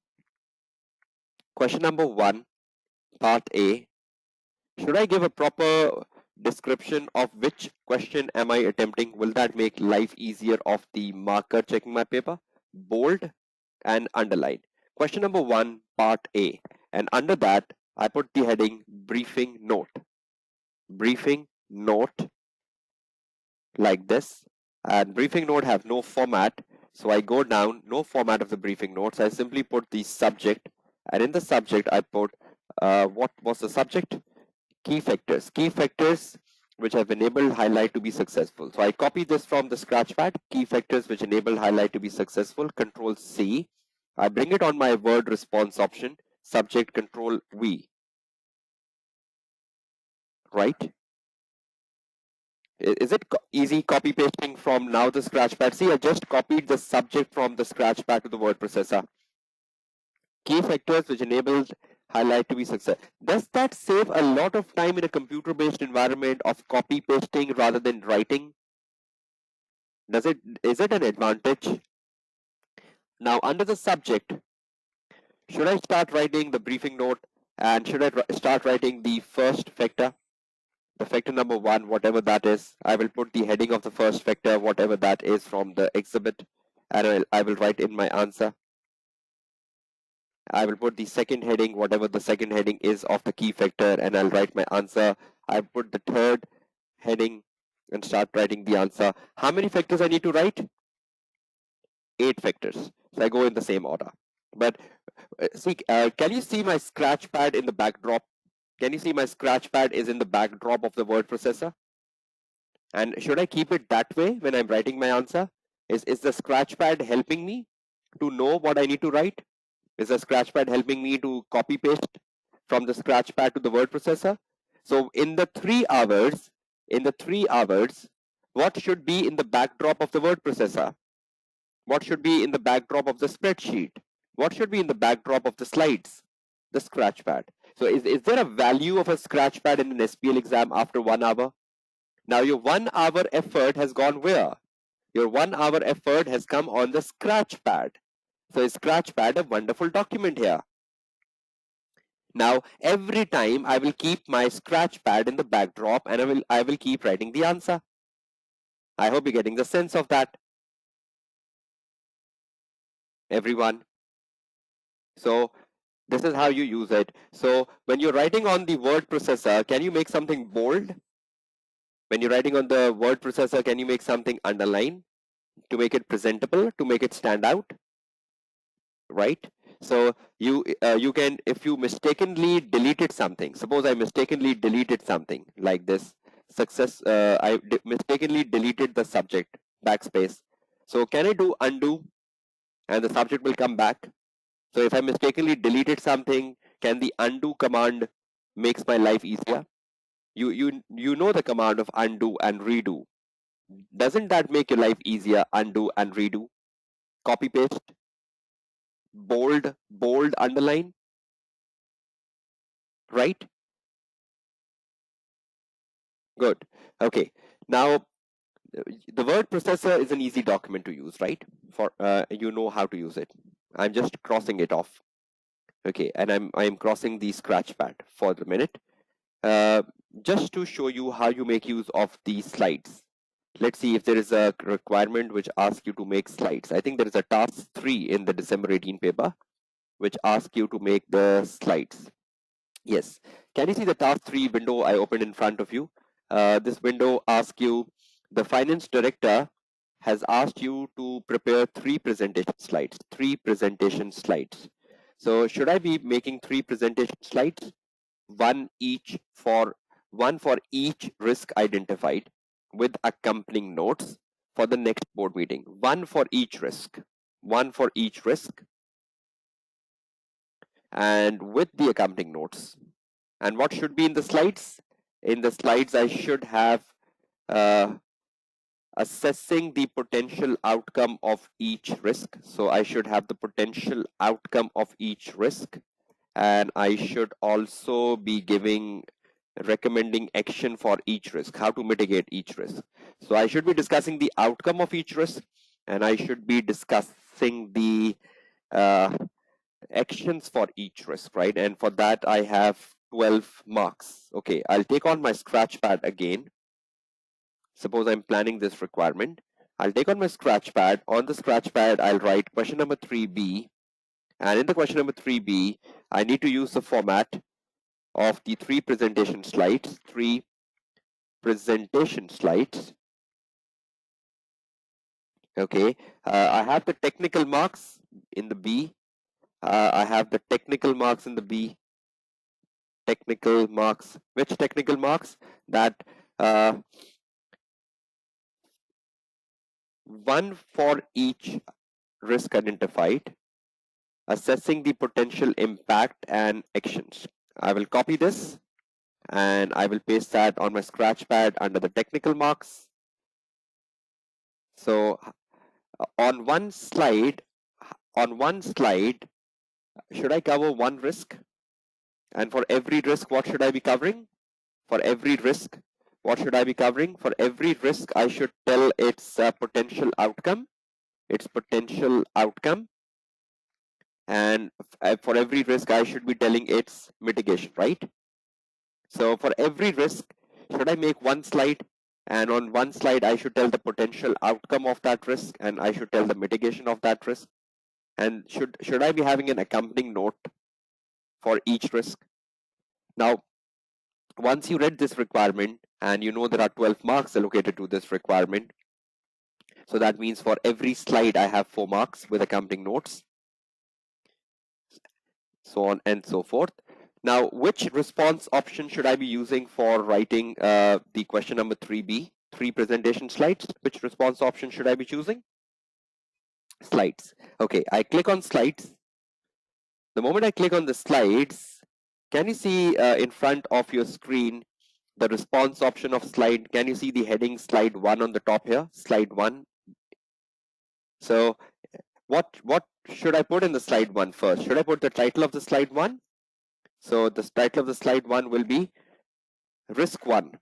question number 1, part A. Should I give a proper description of which question am I attempting? Will that make life easier of the marker checking my paper? Bold and underline. Question number 1, part A. And under that, I put the heading briefing note. Briefing note like this. And briefing note have no format. So I go down, no format of the briefing notes. I simply put the subject. And in the subject, I put, what was the subject? Key factors. Key factors which have enabled highlight to be successful. So I copy this from the scratchpad. Key factors which enable highlight to be successful. Control C. I bring it on my word response option. Subject, Control V. Right? Is it easy copy pasting from now the scratchpad? See, I just copied the subject from the scratchpad to the word processor. Key factors which enable highlight to be successful. Does that save a lot of time in a computer-based environment of copy pasting rather than writing? Is it an advantage? Now, under the subject, should I start writing the briefing note and should I start writing the first factor? The factor number 1, whatever that is. I will put the heading of the first factor, whatever that is from the exhibit, and I will write in my answer. I will put the second heading, whatever the second heading is of the key factor, and I'll write my answer. I put the third heading and start writing the answer. How many factors I need to write? 8 factors. So I go in the same order. But see, can you see my scratch pad in the backdrop? Can you see my scratch pad is in the backdrop of the word processor? And should I keep it that way when I'm writing my answer? Is the scratch pad helping me to know what I need to write? Is the scratch pad helping me to copy paste from the scratch pad to the word processor? So in the 3 hours, what should be in the backdrop of the word processor? What should be in the backdrop of the spreadsheet? What should be in the backdrop of the slides? The scratch pad. So is there a value of a scratch pad in an SPL exam after 1 hour? Now your 1 hour effort has gone where? Your 1 hour effort has come on the scratch pad. So is scratch pad a wonderful document here? Now every time I will keep my scratch pad in the backdrop and I will keep writing the answer. I hope you're getting the sense of that, everyone. So this is how you use it. So when you're writing on the word processor, can you make something bold? When you're writing on the word processor, can you make something underline to make it presentable, to make it stand out? Right? So you can, if you mistakenly deleted something, suppose I mistakenly deleted something like this, I mistakenly deleted the subject, backspace. So can I do undo and the subject will come back? So if I mistakenly deleted something, can the undo command makes my life easier? You know the command of undo and redo. Doesn't that make your life easier? Undo and redo. Copy paste. Bold, underline. Right? Good. Okay. Now the word processor is an easy document to use, right? For you know how to use it. I'm just crossing it off. Okay, and I'm crossing the scratch pad for the minute. Just to show you how you make use of these slides. Let's see if there is a requirement which asks you to make slides. I think there is a task 3 in the December 18 paper which asks you to make the slides. Yes. Can you see the task 3 window I opened in front of you? This window asks you, the finance director has asked you to prepare 3 presentation slides. 3 presentation slides. So should I be making 3 presentation slides? One for each risk identified with accompanying notes for the next board meeting. One for each risk. One for each risk and with the accompanying notes. And what should be in the slides? in the slides I should have assessing the potential outcome of each risk. So I should have the potential outcome of each risk, and I should also be recommending action for each risk, how to mitigate each risk. So I should be discussing the outcome of each risk, and I should be discussing the actions for each risk, right? And for that I have 12 marks. Okay, I'll take on my scratchpad again. Suppose I'm planning this requirement. I'll take on my scratchpad. On the scratchpad, I'll write question number 3B. And in the question number 3B, I need to use the format of the three presentation slides. Okay, I have the technical marks in the B. I have the technical marks in the B. Technical marks. Which technical marks? That one for each risk identified, assessing the potential impact and actions. I will copy this and I will paste that on my scratchpad under the technical marks. So on one slide, should I cover one risk? And for every risk, what should I be covering? For every risk, what should I be covering? For every risk, I should tell its potential outcome. And for every risk, I should be telling its mitigation, right? So for every risk, should I make one slide? And on one slide, I should tell the potential outcome of that risk, and I should tell the mitigation of that risk. And should I be having an accompanying note for each risk? Now, once you read this requirement, and you know there are 12 marks allocated to this requirement, so that means for every slide, I have 4 marks with accompanying notes, so on and so forth. Now, which response option should I be using for writing the question number 3B, 3 presentation slides? Which response option should I be choosing? Slides. Okay, I click on slides. The moment I click on the slides, can you see in front of your screen the response option of slide? Can you see the heading slide 1 on the top here? Slide 1. So what should I put in the slide 1 first? Should I put the title of the slide 1? So the title of the slide 1 will be risk 1.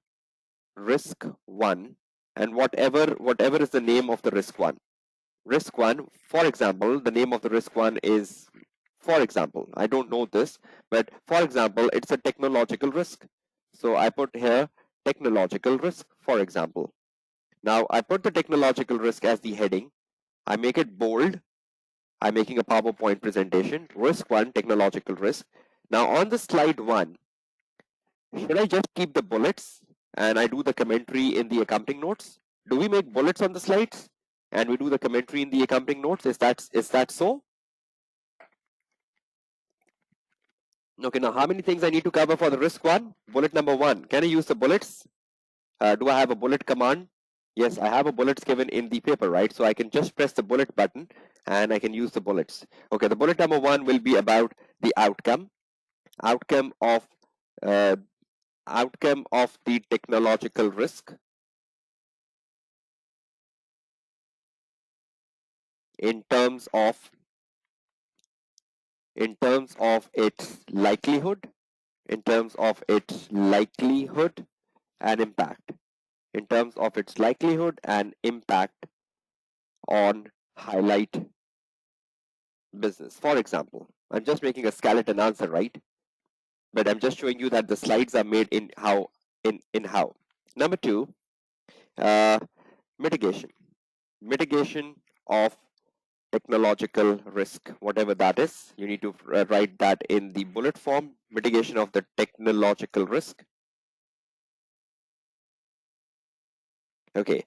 Risk 1, and whatever is the name of the risk 1. Risk 1, for example, the name of the risk 1 is, for example, I don't know this, but for example, it's a technological risk. So I put here technological risk, for example. Now I put the technological risk as the heading. I make it bold. I'm making a PowerPoint presentation. Risk 1, technological risk. Now on the slide 1, should I just keep the bullets and I do the commentary in the accompanying notes? Do we make bullets on the slides and we do the commentary in the accompanying notes? Is that so? Okay, now how many things I need to cover for the risk 1? Bullet number 1. Can I use the bullets? Do I have a bullet command? Yes, I have a bullets given in the paper, right? So I can just press the bullet button and I can use the bullets. Okay, the bullet number 1 will be about the outcome of the technological risk in terms of its likelihood and impact. In terms of its likelihood and impact on highlight business. For example, I'm just making a skeleton answer, right? But I'm just showing you that the slides are made in how. Number 2, mitigation of technological risk, whatever that is. You need to write that in the bullet form. Mitigation of the technological risk. Okay,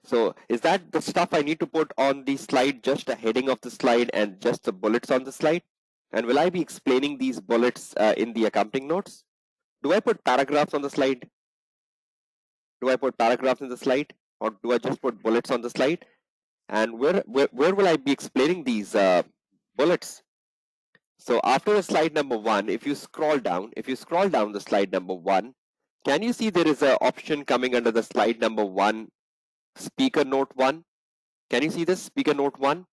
so is that the stuff I need to put on the slide, just a heading of the slide and just the bullets on the slide? And will I be explaining these bullets in the accompanying notes? Do I put paragraphs on the slide? Do I put paragraphs in the slide, or do I just put bullets on the slide? And where will I be explaining these bullets? So after the slide number 1, if you scroll down the slide number 1, can you see there is an option coming under the slide number 1, speaker note 1? Can you see this speaker note 1?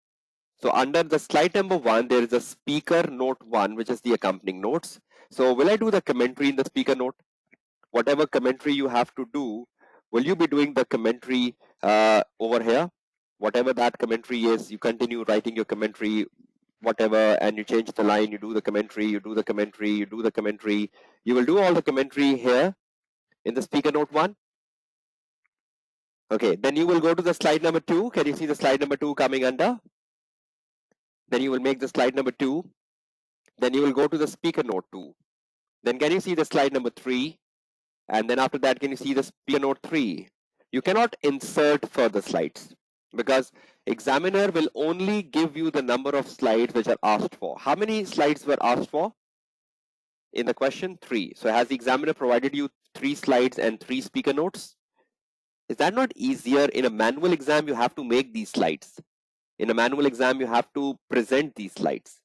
So under the slide number 1, there is a speaker note 1, which is the accompanying notes. So will I do the commentary in the speaker note? Whatever commentary you have to do, will you be doing the commentary over here? Whatever that commentary is, you continue writing your commentary, whatever, and you change the line, you do the commentary, you do the commentary, you do the commentary. You will do all the commentary here in the speaker note 1. Okay, then you will go to the slide number 2. Can you see the slide number 2 coming under? Then you will make the slide number 2. Then you will go to the speaker note 2. Then can you see the slide number 3? And then after that, can you see the speaker note 3? You cannot insert further slides because examiner will only give you the number of slides which are asked for. How many slides were asked for in the question? 3. So has the examiner provided you 3 slides and 3 speaker notes? Is that not easier? In a manual exam, you have to make these slides. In a manual exam, you have to present these slides.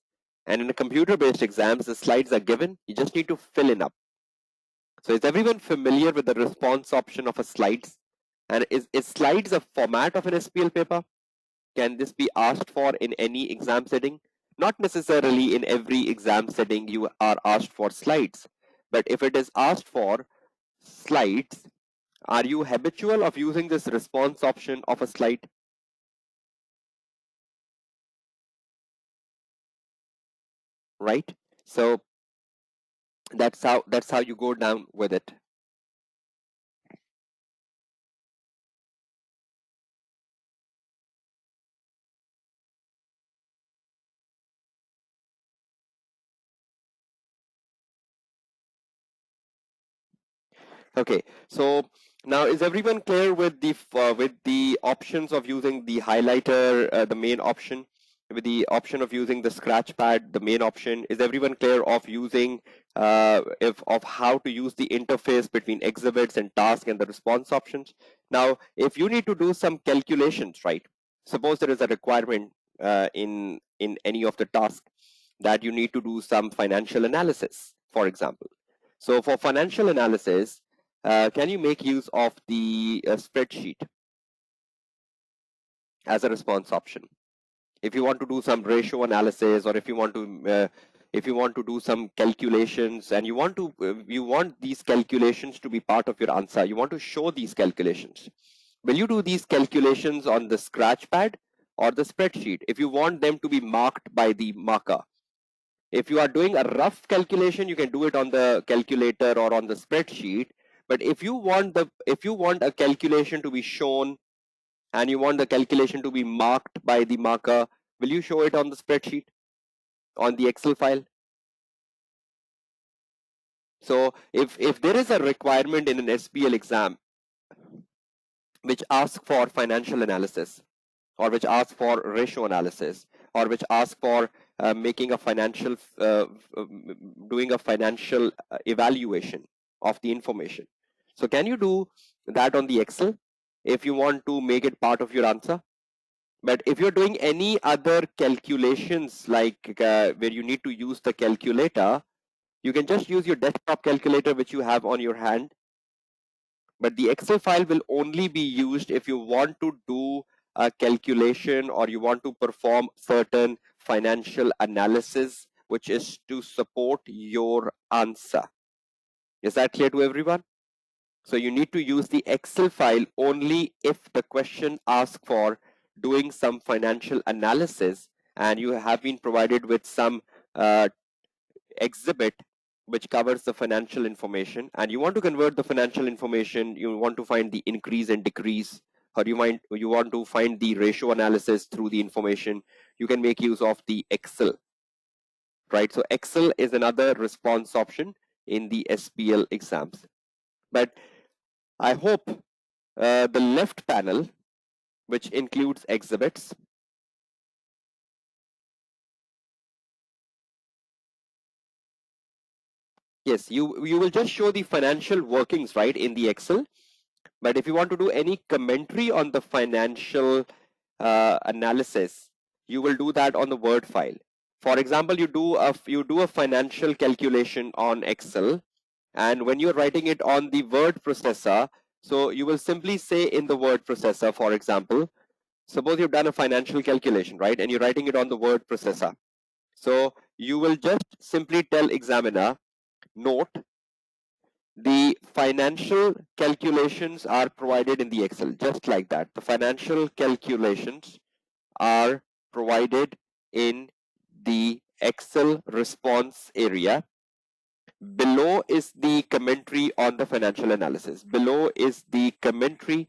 And in a computer-based exams, the slides are given. You just need to fill in up. So is everyone familiar with the response option of a slides? And is slides a format of an SPL paper? Can this be asked for in any exam setting? Not necessarily in every exam setting you are asked for slides. But if it is asked for slides, are you habitual of using this response option of a slide? Right? So that's how you go down with it. Okay, so now is everyone clear with the options of using the highlighter, the main option, with the option of using the scratch pad, the main option? Is everyone clear of using of how to use the interface between exhibits and task and the response options? Now, if you need to do some calculations, right? Suppose there is a requirement in any of the tasks that you need to do some financial analysis, for example. So for financial analysis, can you make use of the spreadsheet as a response option? If you want to do some ratio analysis, or if you want to do some calculations, and you want these calculations to be part of your answer, you want to show these calculations. Will you do these calculations on the scratch pad or the spreadsheet? If you want them to be marked by the marker, if you are doing a rough calculation, you can do it on the calculator or on the spreadsheet. But if you want a calculation to be shown and you want the calculation to be marked by the marker, will you show it on the spreadsheet, on the Excel file? So if there is a requirement in an SPL exam which asks for financial analysis, or which asks for ratio analysis, or which asks for making a financial, doing a financial evaluation of the information. So can you do that on the Excel if you want to make it part of your answer? But if you're doing any other calculations, like where you need to use the calculator, you can just use your desktop calculator which you have on your hand. But the Excel file will only be used if you want to do a calculation or you want to perform certain financial analysis, which is to support your answer. Is that clear to everyone? So you need to use the Excel file only if the question asks for doing some financial analysis and you have been provided with some exhibit which covers the financial information, and you want to convert the financial information, you want to find the increase and decrease, or you want to find the ratio analysis through the information, you can make use of the Excel, right? So Excel is another response option in the SPL exams. But I hope the left panel, which includes exhibits, yes, you will just show the financial workings, right, in the Excel. But if you want to do any commentary on the financial analysis, you will do that on the Word file. For example, you do a financial calculation on Excel, And when you're writing it on the word processor, so you will simply say in the word processor, for example, suppose you've done a financial calculation, right? And you're writing it on the word processor. So you will just simply tell examiner, note, the financial calculations are provided in the Excel, just like that. The financial calculations are provided in the Excel response area. Below is the commentary on the financial analysis. Below is the commentary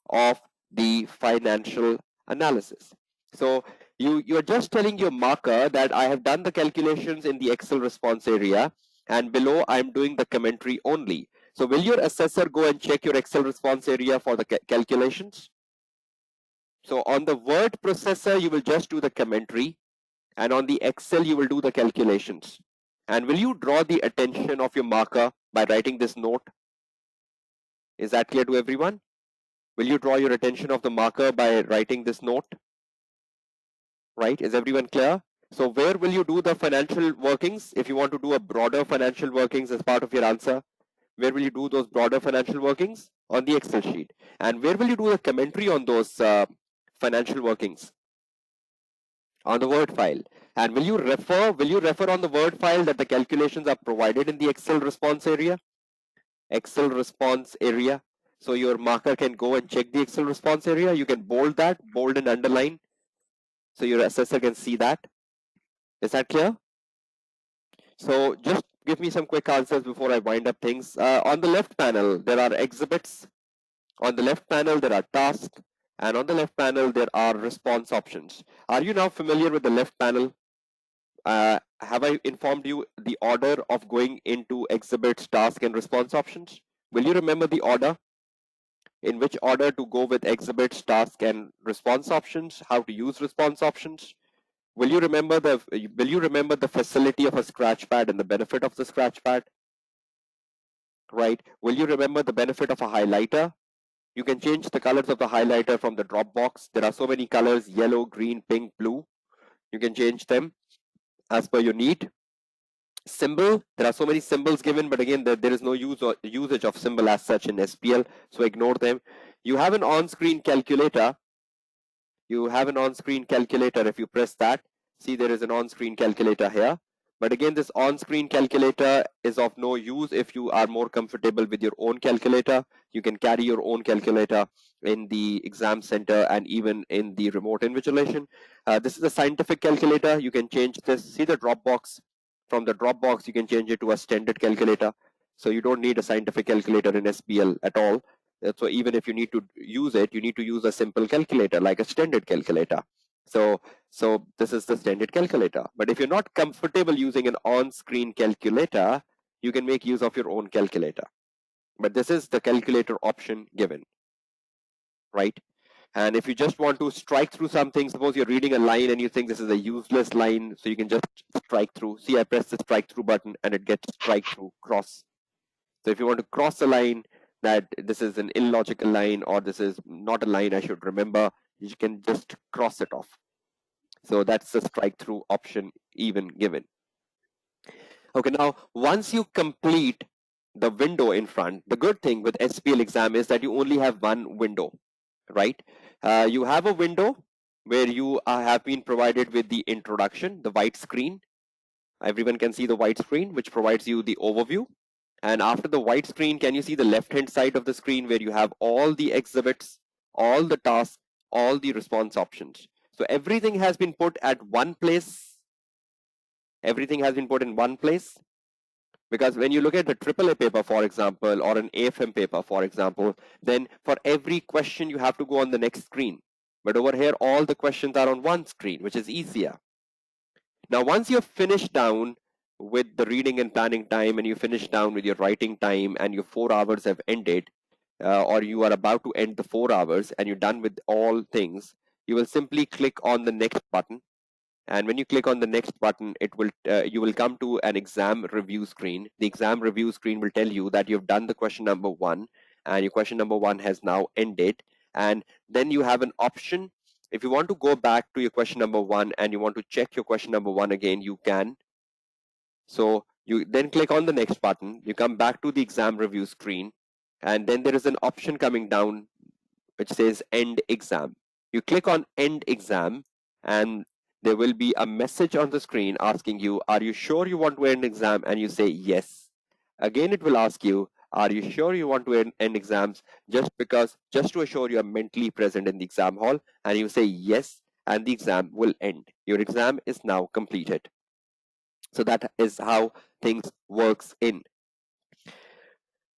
of the financial analysis. So you're just telling your marker that I have done the calculations in the Excel response area, and below I'm doing the commentary only. So will your assessor go and check your Excel response area for the calculations? So on the word processor, you will just do the commentary, and on the Excel, you will do the calculations. And will you draw the attention of your marker by writing this note? Is that clear to everyone? Will you draw your attention of the marker by writing this note? Right? Is everyone clear? So where will you do the financial workings? If you want to do a broader financial workings as part of your answer, where will you do those broader financial workings? On the Excel sheet. And where will you do the commentary on those financial workings? On the Word file. And will you refer on the Word file that the calculations are provided in the Excel response area? Excel response area. So your marker can go and check the Excel response area. You can bold that, bold and underline, so your assessor can see that. Is that clear? So just give me some quick answers before I wind up things. On the left panel, there are exhibits. On the left panel, there are tasks. And on the left panel, there are response options. Are you now familiar with the left panel? Have I informed you the order of going into exhibits, task, and response options? Will you remember the order? In which order to go with exhibits, task, and response options? How to use response options? Will you remember the facility of a scratch pad and the benefit of the scratch pad? Right? Will you remember the benefit of a highlighter? You can change the colors of the highlighter from the drop box. There are so many colors: yellow, green, pink, blue. You can change them as per your need. Symbol, there are so many symbols given, but again, there is no usage of symbol as such in SPL, so ignore them. You have an on-screen calculator. If you press that, see there is an on-screen calculator here. But again, this on-screen calculator is of no use if you are more comfortable with your own calculator. You can carry your own calculator in the exam center and even in the remote invigilation. This is a scientific calculator. You can change this. See the drop box. From the drop box, you can change it to a standard calculator. So you don't need a scientific calculator in SPL at all. So even if you need to use it, you need to use a simple calculator like a standard calculator. So this is the standard calculator. But if you're not comfortable using an on-screen calculator, you can make use of your own calculator. But this is the calculator option given, right? And if you just want to strike through something, suppose you're reading a line and you think this is a useless line, so you can just strike through. See, I press the strike through button and it gets strike through, cross. So if you want to cross a line that this is an illogical line or this is not a line I should remember, you can just cross it off. So that's the strike through option even given. Okay, now once you complete the window in front, the good thing with SPL exam is that you only have one window, right? You have a window where you have been provided with the introduction, the white screen. Everyone can see the white screen, which provides you the overview. And after the white screen, can you see the left-hand side of the screen where you have all the exhibits, all the tasks, all the response options? So everything has been put at one place. Everything has been put in one place. Because when you look at the AAA paper, for example, or an AFM paper, for example, then for every question, you have to go on the next screen. But over here, all the questions are on one screen, which is easier. Now, once you're finished down with the reading and planning time and you finish down with your writing time and your 4 hours have ended, or you are about to end the 4 hours and you're done with all things, you will simply click on the next button. And when you click on the next button, you will come to an exam review screen. The exam review screen will tell you that you've done the question number 1 and your question number 1 has now ended. And then you have an option. If you want to go back to your question number 1 and you want to check your question number 1 again, you can. So You then click on the next button. You come back to the exam review screen, and then there is an option coming down which says end exam. You click on end exam, and there will be a message on the screen asking you, are you sure you want to end exam? And you say yes. Again, it will ask you, are you sure you want to end exams? Just to assure you are mentally present in the exam hall, and you say yes, and the exam will end. Your exam is now completed. So that is how things works in.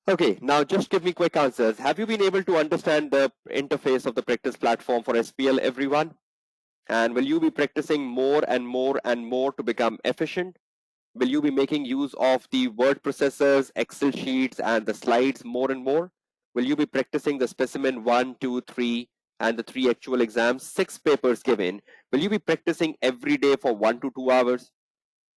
Okay, now just give me quick answers. Have you been able to understand the interface of the practice platform for SPL, everyone? And will you be practicing more and more and more to become efficient? Will you be making use of the word processors, Excel sheets, and the slides more and more? Will you be practicing the specimen 1, 2, 3, and the 3 actual exams, 6 papers given? Will you be practicing every day for 1 to 2 hours?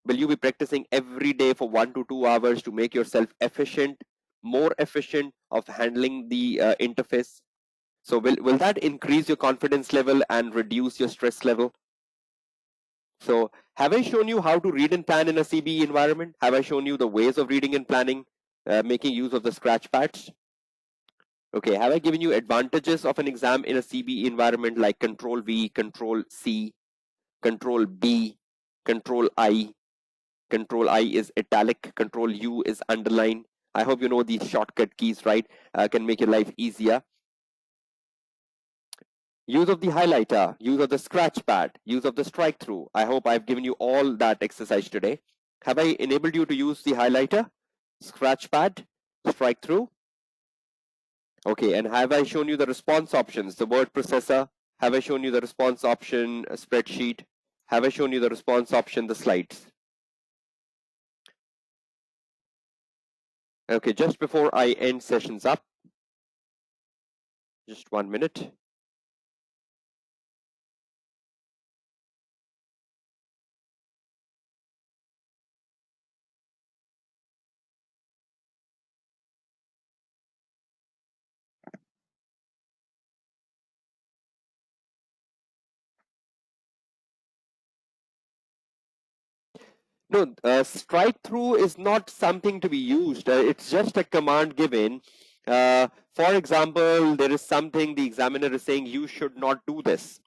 Will you be practicing every day for 1 to 2 hours to make yourself efficient, more efficient of handling the interface? So will that increase your confidence level and reduce your stress level? So have I shown you how to read and plan in a CBE environment? Have I shown you the ways of reading and planning, making use of the scratch pads? Okay, have I given you advantages of an exam in a CBE environment like Control V, Control C, Control B, Control I? Control I is italic, Control U is underline. I hope you know these shortcut keys, right? Can make your life easier. Use of the highlighter, use of the scratch pad, use of the strike through. I hope I've given you all that exercise today. Have I enabled you to use the highlighter, scratch pad, strike through? Okay, and have I shown you the response options, the word processor? Have I shown you the response option, spreadsheet? Have I shown you the response option, the slides? Okay, just before I end sessions up, just 1 minute. No, strike through is not something to be used. It's just a command given. For example, there is something the examiner is saying, you should not do this.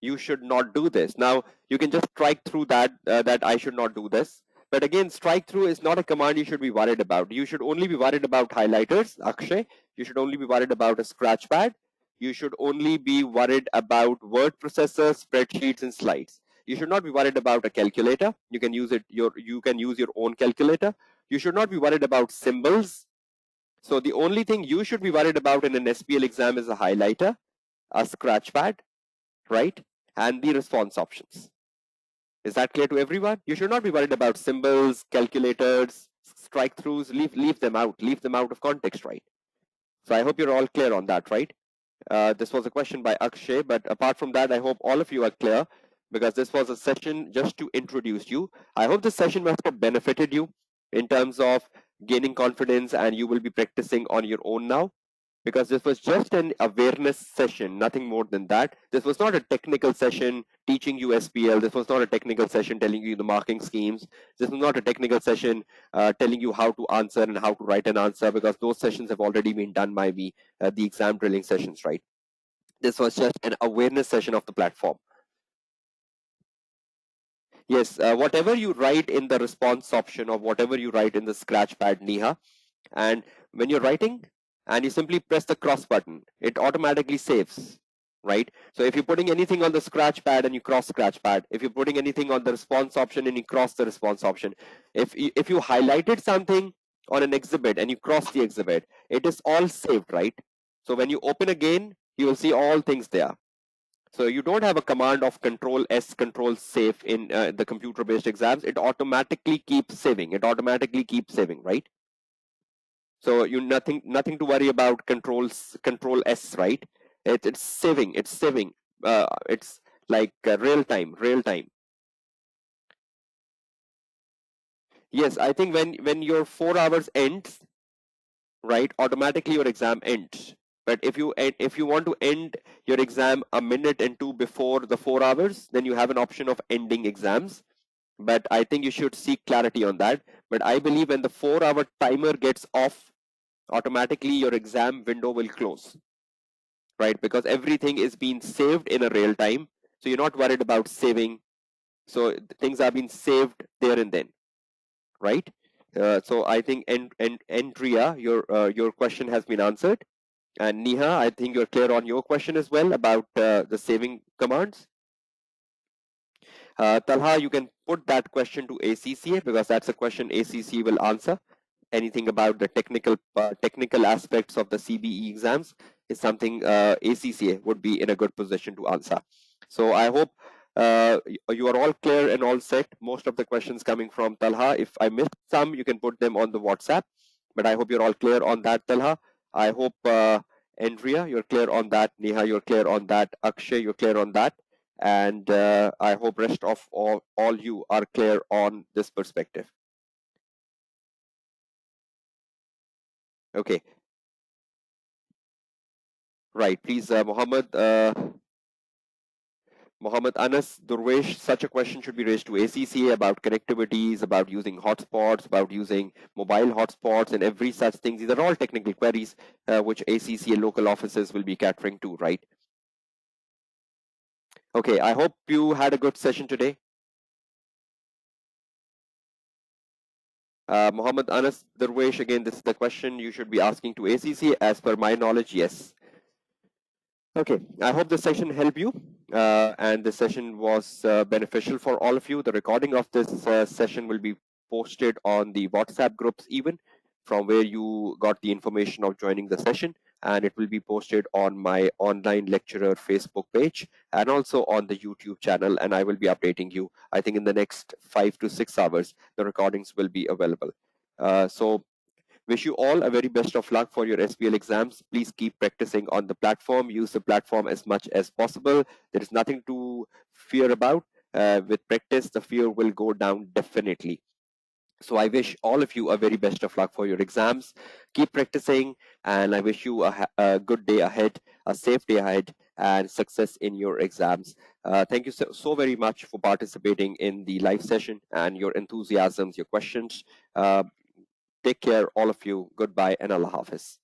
You should not do this. Now, you can just strike through that I should not do this. But again, strike through is not a command you should be worried about. You should only be worried about highlighters, Akshay. You should only be worried about a scratch pad. You should only be worried about word processors, spreadsheets, and slides. You should not be worried about a calculator. You can use your own calculator. You should not be worried about symbols. So the only thing you should be worried about in an SPL exam is a highlighter, a scratch pad, right? And the response options. Is that clear to everyone? You should not be worried about symbols, calculators, strike throughs. Leave them out. Leave them out of context, right? So I hope you're all clear on that, right? This was a question by Akshay, but apart from that, I hope all of you are clear because this was a session just to introduce you. I hope this session must have benefited you in terms of gaining confidence, and you will be practicing on your own now because this was just an awareness session, nothing more than that. This was not a technical session teaching you SPL. This was not a technical session telling you the marking schemes. This was not a technical session telling you how to answer and how to write an answer because those sessions have already been done by me, the exam drilling sessions, right? This was just an awareness session of the platform. Yes, whatever you write in the response option or whatever you write in the scratch pad, Neha, and when you're writing and you simply press the cross button, it automatically saves, right? So if you're putting anything on the scratch pad and you cross scratch pad, if you're putting anything on the response option and you cross the response option, if you highlighted something on an exhibit and you cross the exhibit, it is all saved, right? So when you open again, you will see all things there. So you don't have a command of control S, control save in the computer based exams. It automatically keeps saving. It automatically keeps saving, right? So you nothing to worry about control S, right? It's saving. It's saving. It's like real time. Yes, I think when your 4 hours ends, right, automatically your exam ends. But if you want to end your exam a minute and two before the 4 hours, then you have an option of ending exams. But I think you should seek clarity on that But I believe when the 4-hour timer gets off, automatically your exam window will close, right? Because everything is being saved in a real time. So you're not worried about saving. So things are being saved there and then, right? So I think Andrea, your question has been answered. And Neha, I think you're clear on your question as well about the saving commands. Talha, you can put that question to ACCA because that's a question ACCA will answer. Anything about the technical aspects of the CBE exams is something ACCA would be in a good position to answer. So I hope you are all clear and all set. Most of the questions coming from Talha. If I missed some, you can put them on the WhatsApp. But I hope you're all clear on that, Talha. I hope Andrea, you're clear on that. Neha, you're clear on that. Akshay, you're clear on that. And I hope rest of all you are clear on this perspective. Okay, right. Please, Mohammed Anas Durwesh, such a question should be raised to ACCA about connectivities, about using hotspots, about using mobile hotspots, and every such thing. These are all technical queries which ACCA local offices will be catering to, right? Okay, I hope you had a good session today. Mohammed Anas Durwesh, again, this is the question you should be asking to ACCA. As per my knowledge, yes. Okay, I hope this session helped you and the session was beneficial for all of you. The recording of this session will be posted on the WhatsApp groups even from where you got the information of joining the session, and it will be posted on my online lecturer Facebook page and also on the YouTube channel, and I will be updating you. I think in the next 5 to 6 hours, the recordings will be available. So wish you all a very best of luck for your SPL exams. Please keep practicing on the platform. Use the platform as much as possible. There is nothing to fear about. With practice, the fear will go down definitely. So I wish all of you a very best of luck for your exams. Keep practicing, and I wish you a good day ahead, a safe day ahead, and success in your exams. Thank you so very much for participating in the live session and your enthusiasms, your questions. Take care, all of you. Goodbye and Allah Hafiz.